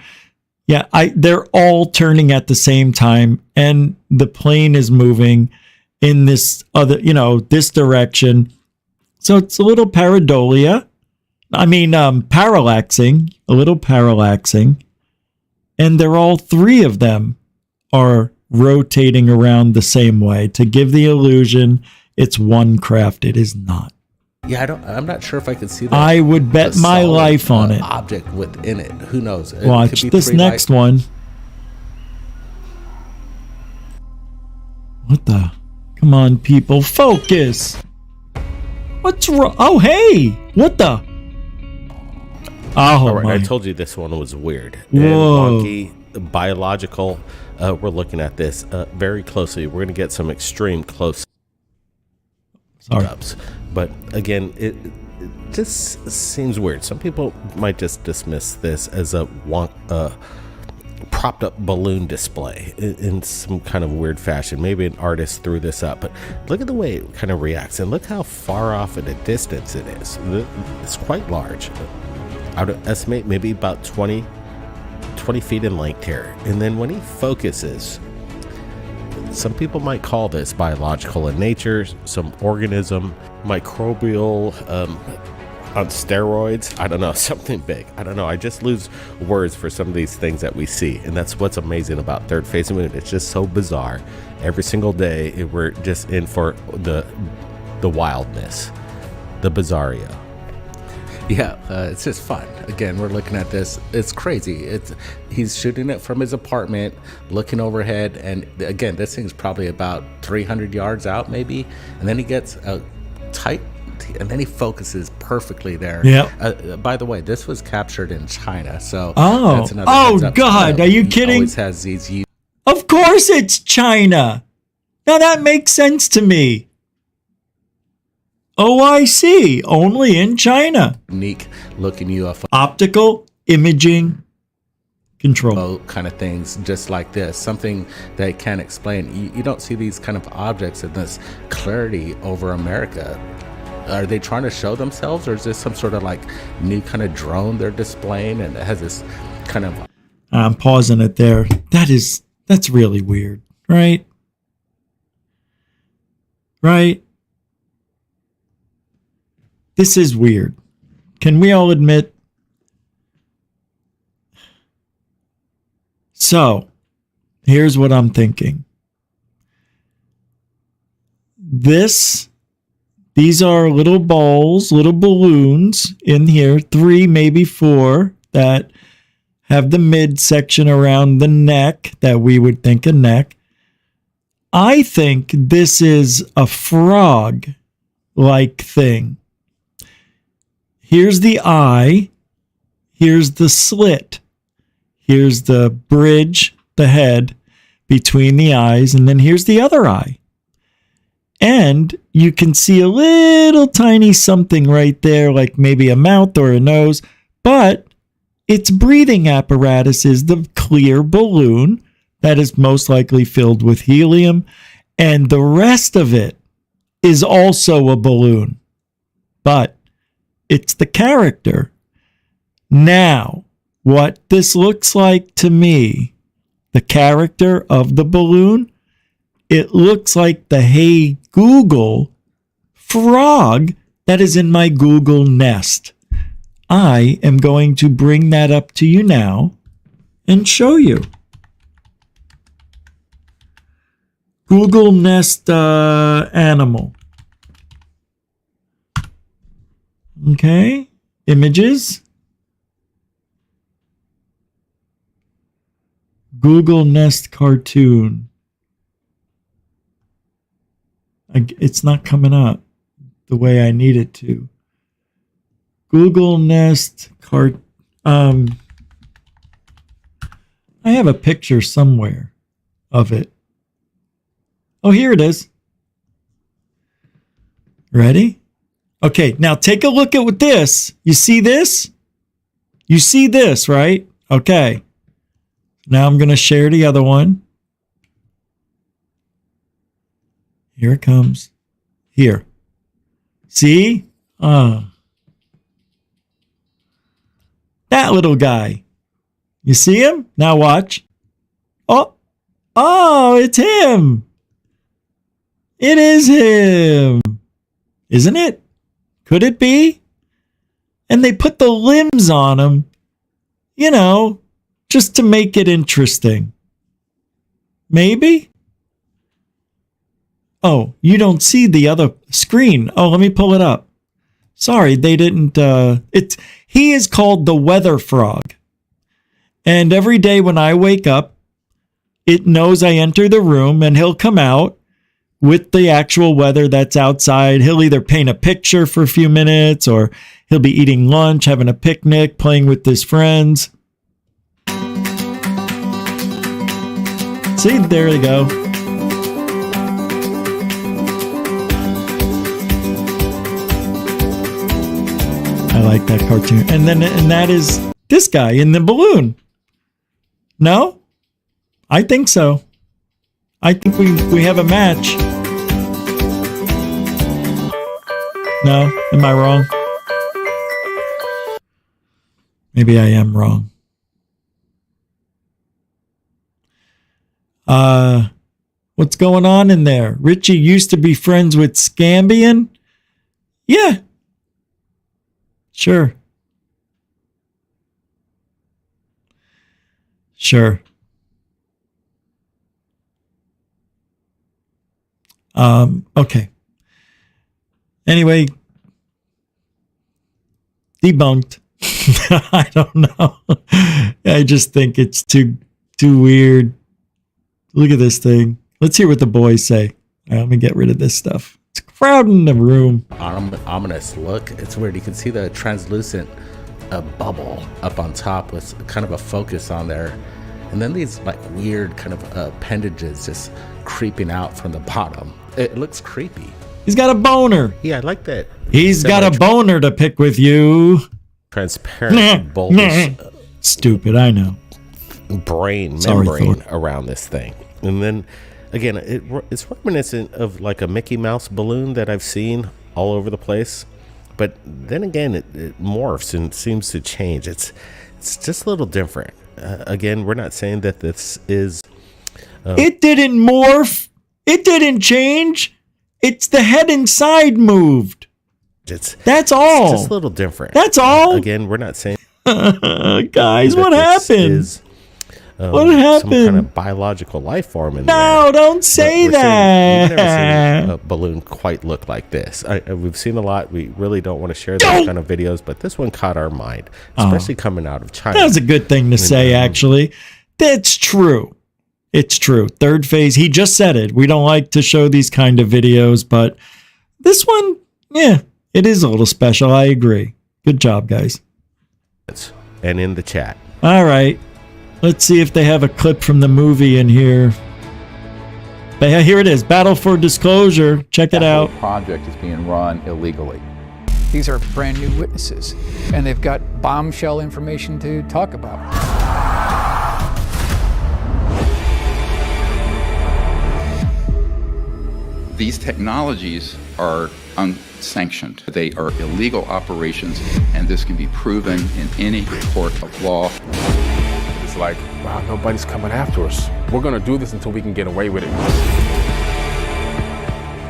Yeah, they're all turning at the same time, and the plane is moving in this other, this direction. So it's a little pareidolia. I mean, parallaxing, a little parallaxing. And they're all 3 of them are rotating around the same way to give the illusion it's one craft. It is not. yeah, I'm not sure if I could see that. I would bet a my solid, life on it. object within it. Who knows? It could Watch be this 3 next lights. one. What the? Come on, people, focus. What's wrong? Oh, hey, what the? Oh, All right, my. I told you this one was weird. Whoa. And wonky, biological. We're looking at this very closely. We're going to get some extreme close ups. But again, it just seems weird. Some people might just dismiss this as a propped up balloon display in some kind of weird fashion. Maybe an artist threw this up, but look at the way it kind of reacts, and look how far off in the distance it is. It's quite large. I would estimate maybe about 20 feet in length here. And then when he focuses, some people might call this biological in nature, some organism, microbial, on steroids. I don't know, something big. I don't know. I just lose words for some of these things that we see. And that's what's amazing about third phase of the moon. It's just so bizarre. Every single day, we're just in for the wildness, the bizarro. Yeah, it's just fun. Again, we're looking at this. It's crazy. He's shooting it from his apartment, looking overhead. And again, this thing's probably about 300 yards out maybe. And then he gets a tight, and then he focuses perfectly there. Yeah. By the way, this was captured in China. So that's another heads up. God, are you kidding? Always has these. Of course it's China. Now that makes sense to me. OIC, only in China. Unique looking UFO. Optical imaging control. Kind of things just like this. Something they can't explain. You don't see these kind of objects in this clarity over America. Are they trying to show themselves, or is this some sort of like new kind of drone they're displaying, and it has this kind of... I'm pausing it there. That's really weird, right? Right? This is weird. Can we all admit? So, here's what I'm thinking. These are little balls, little balloons in here, 3, maybe 4, that have the midsection around the neck that we would think a neck. I think this is a frog-like thing. Here's the eye. Here's the slit. Here's the bridge, the head between the eyes, and then here's the other eye. And you can see a little tiny something right there, like maybe a mouth or a nose, but its breathing apparatus is the clear balloon that is most likely filled with helium, and the rest of it is also a balloon, but it's the character. Now, what this looks like to me, the character of the balloon, it looks like the Hey Google frog that is in my Google Nest. I am going to bring that up to you now and show you. Google Nest animal. Okay, images. Google Nest cartoon. It's not coming up the way I need it to. Google Nest I have a picture somewhere of it. Oh, here it is. Ready? Okay, now take a look at this. You see this? You see this, right? Okay. Now I'm going to share the other one. Here it comes. Here. See? That little guy. You see him? Now watch. Oh, it's him. It is him. Isn't it? Could it be? And they put the limbs on him, just to make it interesting. Maybe? Oh, you don't see the other screen. Oh, let me pull it up. Sorry, they didn't. He is called the weather frog. And every day when I wake up, it knows I enter the room and he'll come out with the actual weather that's outside. He'll either paint a picture for a few minutes, or he'll be eating lunch, having a picnic, playing with his friends. See, there you go. I like that cartoon. And that is this guy in the balloon. No? I think so. I think we have a match. No? Am I wrong? Maybe I am wrong. What's going on in there? Richie used to be friends with Scambian? Yeah. Sure. Sure. Okay. Anyway, debunked. I don't know. I just think it's too weird. Look at this thing. Let's hear what the boys say. All right, let me get rid of this stuff. It's crowding the room. Ominous look. It's weird. You can see the translucent bubble up on top with kind of a focus on there. And then these like weird kind of appendages just creeping out from the bottom. It looks creepy. He's got a boner. Yeah, I like that. He's got a boner to pick with you. Transparent, bulbous, stupid, I know. Membrane around this thing. And then, again, it's reminiscent of like a Mickey Mouse balloon that I've seen all over the place. But then again, it morphs and seems to change. It's just a little different. Again, we're not saying that this is... it didn't morph. It didn't change. It's the head inside moved. That's all. It's just a little different. That's all. Again, we're not saying... Guys, what happened? What happened? Some kind of biological life form in there. No, don't say that. We've never seen a balloon quite look like this. We've seen a lot. We really don't want to share those kind of videos, but this one caught our mind, especially coming out of China. That's a good thing to say, actually. That's true. It's true. Third phase, he just said it. We don't like to show these kind of videos, but this one, yeah, it is a little special. I agree. Good job, guys. And in the chat. All right. Let's see if they have a clip from the movie in here. But here it is. Battle for Disclosure. Check it out. The project is being run illegally. These are brand new witnesses, and they've got bombshell information to talk about. These technologies are unsanctioned. They are illegal operations, and this can be proven in any court of law. It's like, wow, nobody's coming after us. We're going to do this until we can get away with it.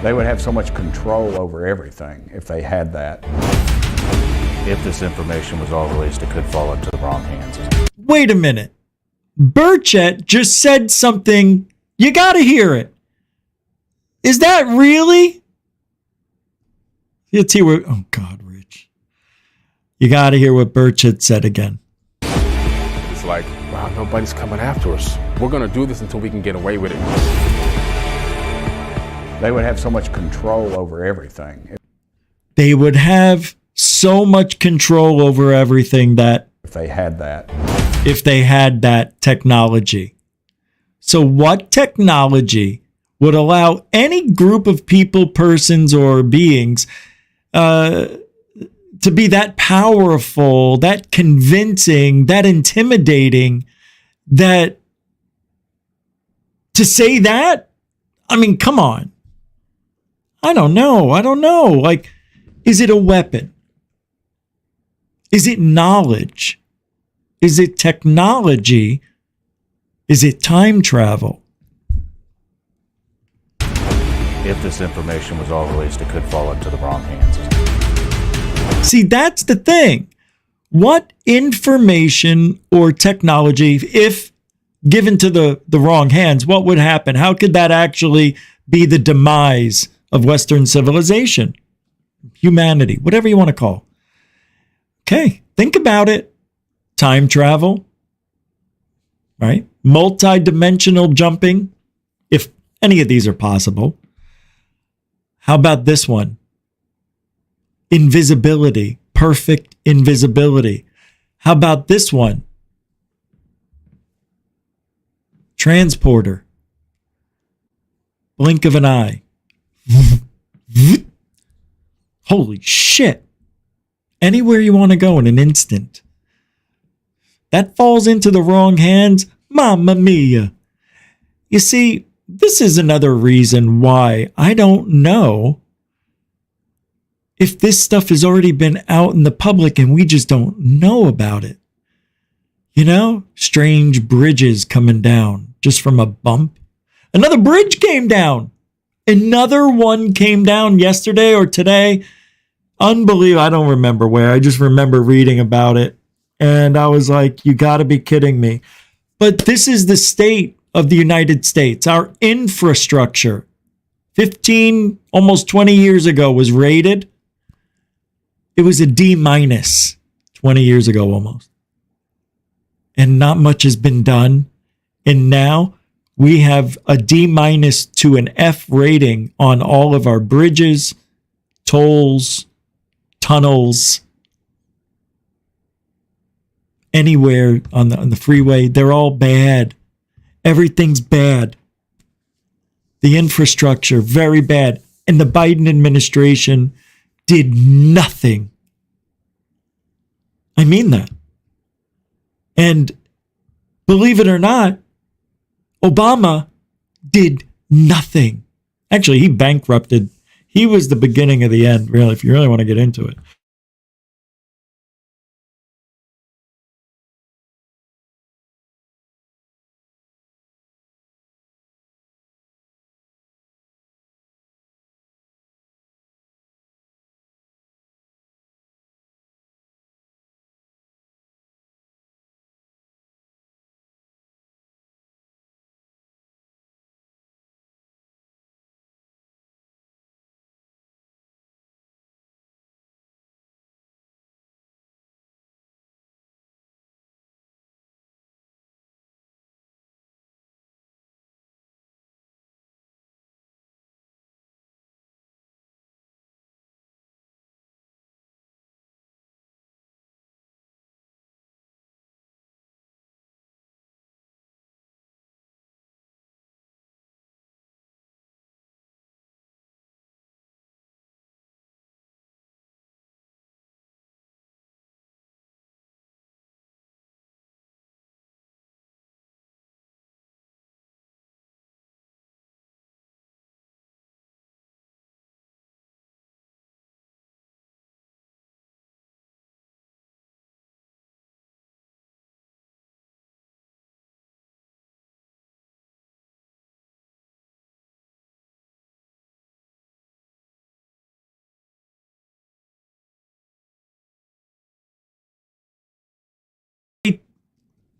They would have so much control over everything if they had that. If this information was all released, it could fall into the wrong hands. Wait a minute. Burchett just said something. You got to hear it. Is that really? Let's hear what... Oh, God, Rich. You got to hear what Burchett said again. It's like, wow, nobody's coming after us. We're going to do this until we can get away with it. They would have so much control over everything. They would have so much control over everything that... If they had that. If they had that technology. So what technology would allow any group of people, persons, or beings to be that powerful, that convincing, that intimidating, that to say that? I mean, come on. I don't know. Like, is it a weapon? Is it knowledge? Is it technology? Is it time travel? If this information was all released, it could fall into the wrong hands. See, that's the thing. What information or technology, if given to the wrong hands, what would happen? How could that actually be the demise of Western civilization, humanity, whatever you want to call? Okay, think about it. Time travel, right? Multi-dimensional jumping, if any of these are possible. How about this one? Invisibility, perfect invisibility. How about this one? Transporter. Blink of an eye. Holy shit. Anywhere you want to go in an instant. That falls into the wrong hands. Mamma mia. You see, this is another reason why I don't know if this stuff has already been out in the public and we just don't know about it. You know, strange bridges coming down just from a bump. Another bridge came down. Another one came down yesterday or today. Unbelievable. I don't remember where. I just remember reading about it. And I was like, you got to be kidding me. But this is the state of the United States. Our infrastructure, 15, almost 20 years ago, was rated. It was a D- 20 years ago almost. And not much has been done. And now we have a D- to an F rating on all of our bridges, tolls, tunnels, anywhere on the freeway. They're all bad. Everything's bad. The infrastructure, very bad. And the Biden administration did nothing. I mean that. And believe it or not, Obama did nothing. Actually, he bankrupted. He was the beginning of the end, really, if you really want to get into it.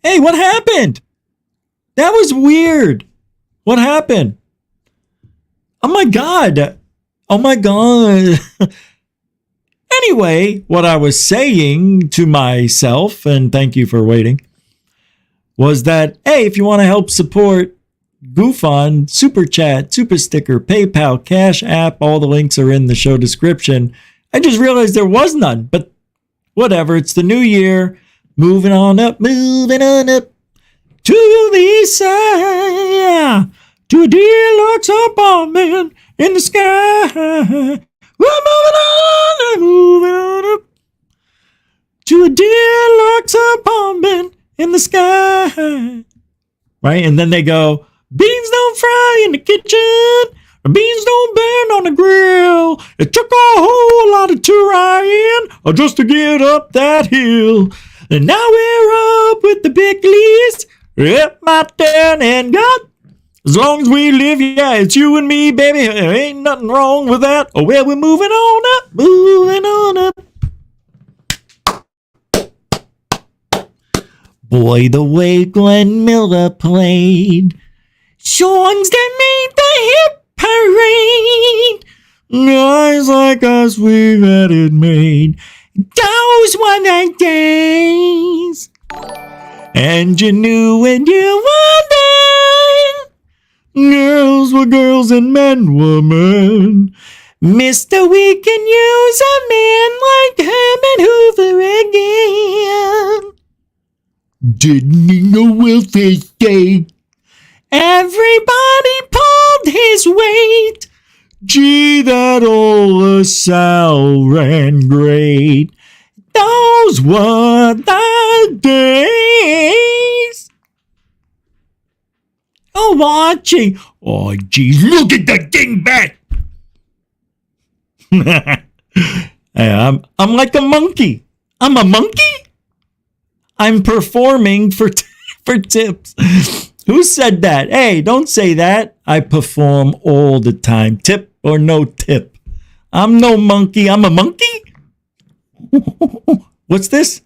Hey, what happened? That was weird. What happened? Oh my God. Oh my God. Anyway, what I was saying to myself, and thank you for waiting, was that, hey, if you want to help support GUFON, Super Chat, Super Sticker, PayPal, Cash App, all the links are in the show description. I just realized there was none, but whatever. It's the new year. Moving on up to the east side, to a deluxe apartment in the sky. We're moving on up to a deluxe apartment in the sky. Right? And then they go, beans don't fry in the kitchen, beans don't burn on the grill. It took a whole lot of trying just to get up that hill. And now we're up with the big leaves. Yep, my turn and God. As long as we live, yeah, it's you and me, baby. There ain't nothing wrong with that. Oh, well, we're moving on up, moving on up. Boy, the way Glenn Miller played songs that made the hit parade. Guys like us, we've had it made. Those were the days. And you knew when you were there. Girls were girls and men were men. Mister, we can use a man like Herman Hoover again. Didn't he know welfare state? Everybody pulled his weight. Gee, that old LaSalle ran great. Those were the days. Oh, watching. Oh, geez, look at the dingbat. Hey, I'm like a monkey. I'm a monkey? I'm performing for tips. Who said that? Hey, don't say that. I perform all the time. Tip or no tip. I'm no monkey. I'm a monkey? What's this?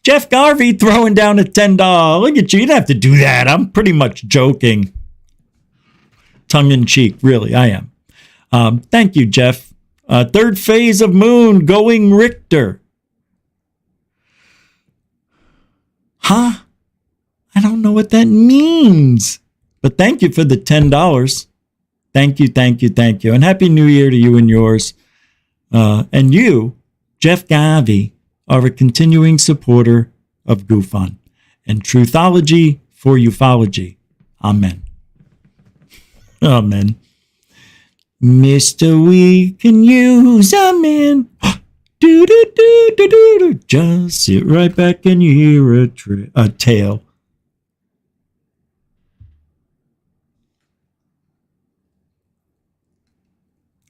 Jeff Garvey throwing down a $10. Look at you. You don't have to do that. I'm pretty much joking. Tongue in cheek. Really, I am. Thank you, Jeff. Third phase of moon going Richter. Huh? I don't know what that means. But thank you for the $10. Thank you, thank you, thank you. And Happy New Year to you and yours. And you, Jeff Garvey, are a continuing supporter of GUFON and Truthology for UFOlogy. Amen. Amen. Mr. We can use a man. Do do do do do do. Just sit right back and you hear a tale.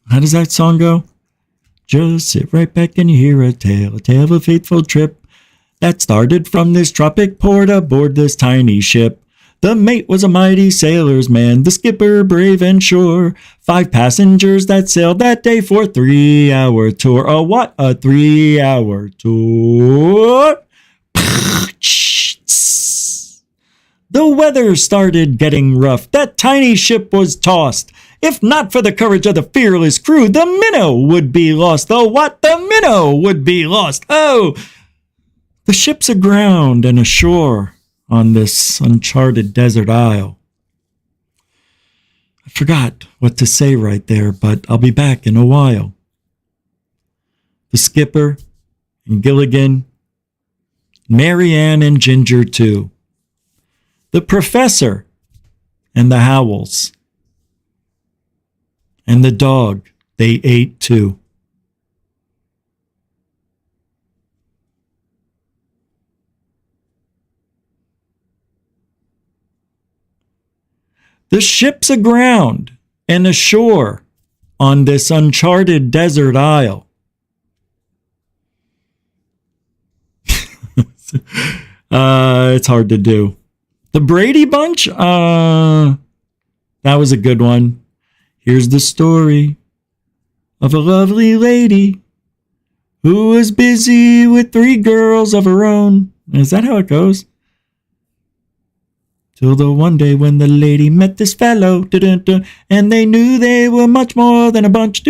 How does that song go? Just sit right back and you hear a tale of a fateful trip that started from this tropic port aboard this tiny ship. The mate was a mighty sailor's man, the skipper brave and sure. 5 passengers that sailed that day for a 3-hour tour. Oh, what a 3-hour tour. The weather started getting rough. That tiny ship was tossed. If not for the courage of the fearless crew, the minnow would be lost. Oh, what? The minnow would be lost. Oh, the ship's aground and ashore on this uncharted desert isle. I forgot what to say right there, but I'll be back in a while. The skipper and Gilligan, Marianne and Ginger too. The professor and the Howells. And the dog, they ate too. The ship's aground and ashore on this uncharted desert isle. It's hard to do. The Brady Bunch? That was a good one. Here's the story of a lovely lady who was busy with 3 girls of her own. Is that how it goes? Till the one day when the lady met this fellow, and they knew they were much more than a bunch,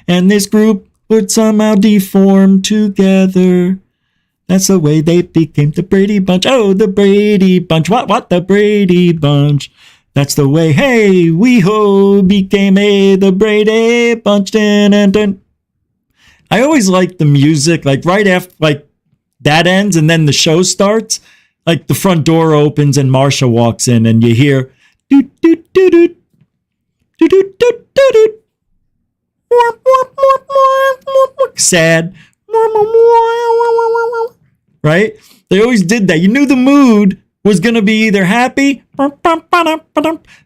and this group would somehow deform together. That's the way they became the Brady Bunch. Oh, the Brady Bunch. What? The Brady Bunch. That's the way, hey, we-ho, became the Brady Bunch. Dun, dun, dun. I always like the music, like right after, like that ends and then the show starts. Like the front door opens and Marsha walks in and you hear doot doot doot doot doot doot doot doot doot. Sad. Right? They always did that. You knew the mood was going to be either happy.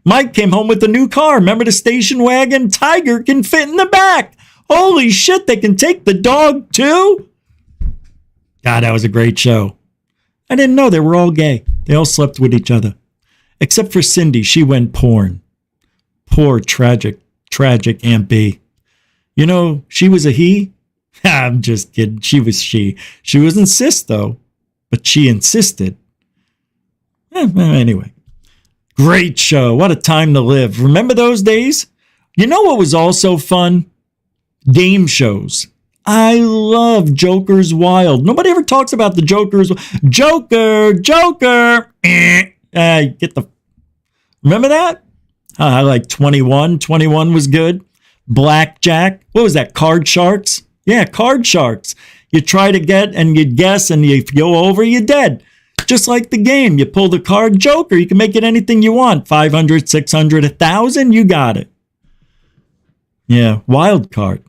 Mike came home with a new car. Remember the station wagon? Tiger can fit in the back. Holy shit, they can take the dog too? God, that was a great show. I didn't know they were all gay. They all slept with each other. Except for Cindy. She went porn. Poor, tragic Aunt B. You know, she was a he? I'm just kidding. She was she. She wasn't cis, though. But she insisted. Anyway. Great show. What a time to live. Remember those days? You know what was also fun? Game shows. I love Joker's Wild. Nobody ever talks about the Joker. Get the... Remember that? I like 21. 21 was good. Blackjack. What was that? Card Sharks? Yeah, Card Sharks. You try to get and you guess and if you go over, you're dead. Just like the game. You pull the card Joker. You can make it anything you want. 500, 600, 1,000. You got it. Yeah, wild card.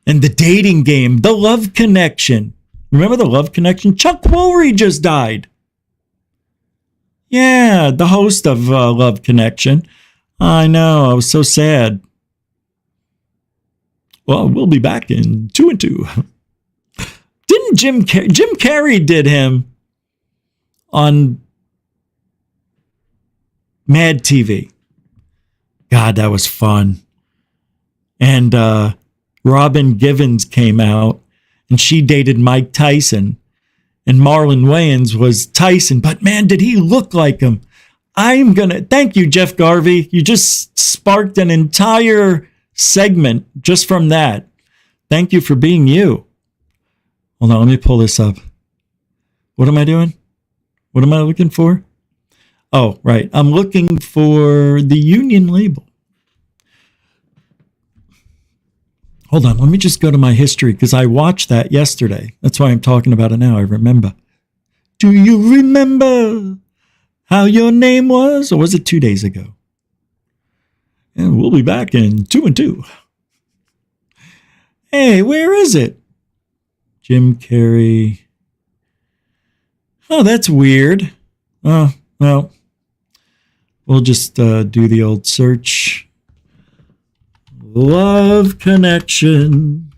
And the dating game, The Love Connection. Remember The Love Connection? Chuck Woolery just died. Yeah, the host of Love Connection. I know, I was so sad. Well, we'll be back in 2 and 2. Didn't Jim Carrey did him on Mad TV. God, that was fun. And Robin Givens came out, and she dated Mike Tyson. And Marlon Wayans was Tyson. But man, did he look like him. Thank you, Jeff Garvey. You just sparked an entire segment just from that. Thank you for being you. Hold on, let me pull this up. What am I doing? What am I looking for? Oh, right. I'm looking for the union label. Hold on. Let me just go to my history because I watched that yesterday. That's why I'm talking about it now. I remember. Do you remember how your name was? Or was it 2 days ago? And we'll be back in 2 and 2. Hey, where is it? Jim Carrey. Oh, that's weird. Oh, well, we'll just do the old search. Love Connection.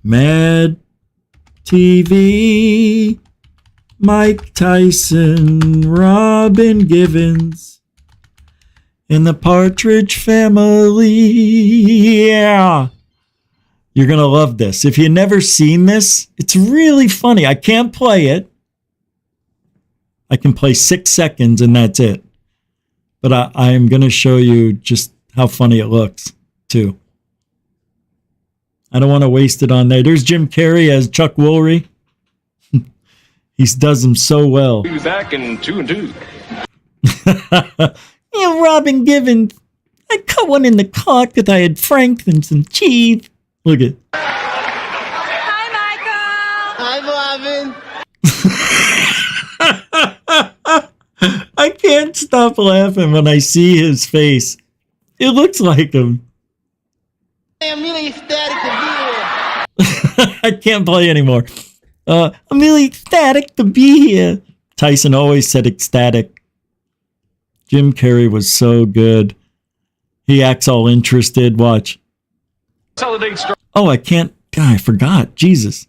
Mad TV. Mike Tyson. Robin Givens. In the Partridge Family. Yeah. You're going to love this. If you've never seen this, it's really funny. I can't play it. I can play 6 seconds and that's it. But I am going to show you just how funny it looks, too. I don't want to waste it on there. There's Jim Carrey as Chuck Woolery. He does him so well. We'll be back in 2 and 2. Yeah, Robin Givens. I cut one in the cock because I had Frank and some cheese. Look at. Hi, Michael. Hi, Bobby. I can't stop laughing when I see his face. It looks like him. I'm really ecstatic to be here. I can't play anymore. I'm really ecstatic to be here. Tyson always said ecstatic. Jim Carrey was so good. He acts all interested. Watch. Oh, I can't. God, I forgot. Jesus.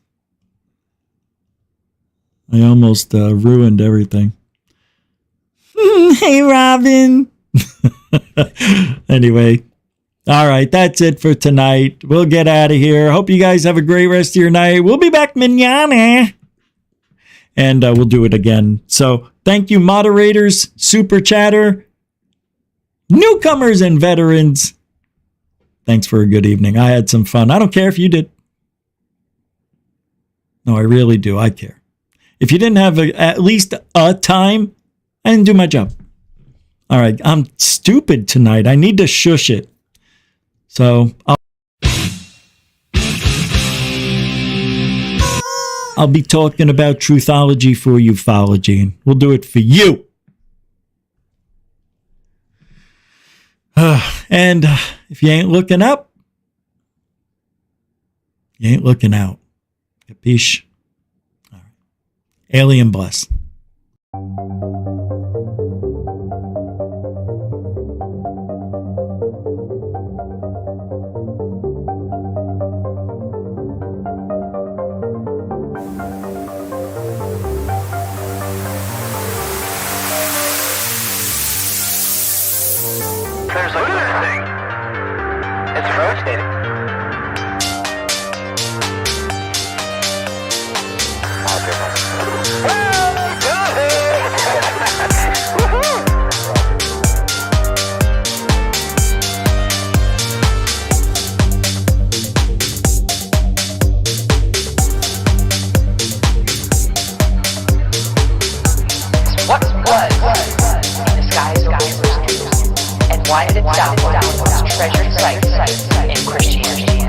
I almost ruined everything. Hey, Robin. Anyway. All right. That's it for tonight. We'll get out of here. Hope you guys have a great rest of your night. We'll be back mañana. And we'll do it again. So thank you, moderators, super chatter, newcomers, and veterans. Thanks for a good evening. I had some fun. I don't care if you did. No, I really do. I care. If you didn't have at least a time, I didn't do my job. All right. I'm stupid tonight. I need to shush it. So I'll be talking about truthology for ufology, and we'll do it for you. And if you ain't looking up, you ain't looking out. Capiche? All right. Alien bless. There's a good thing. It's rotating. What was in the skies of and why did it stop one of the most treasured sites in Christianity?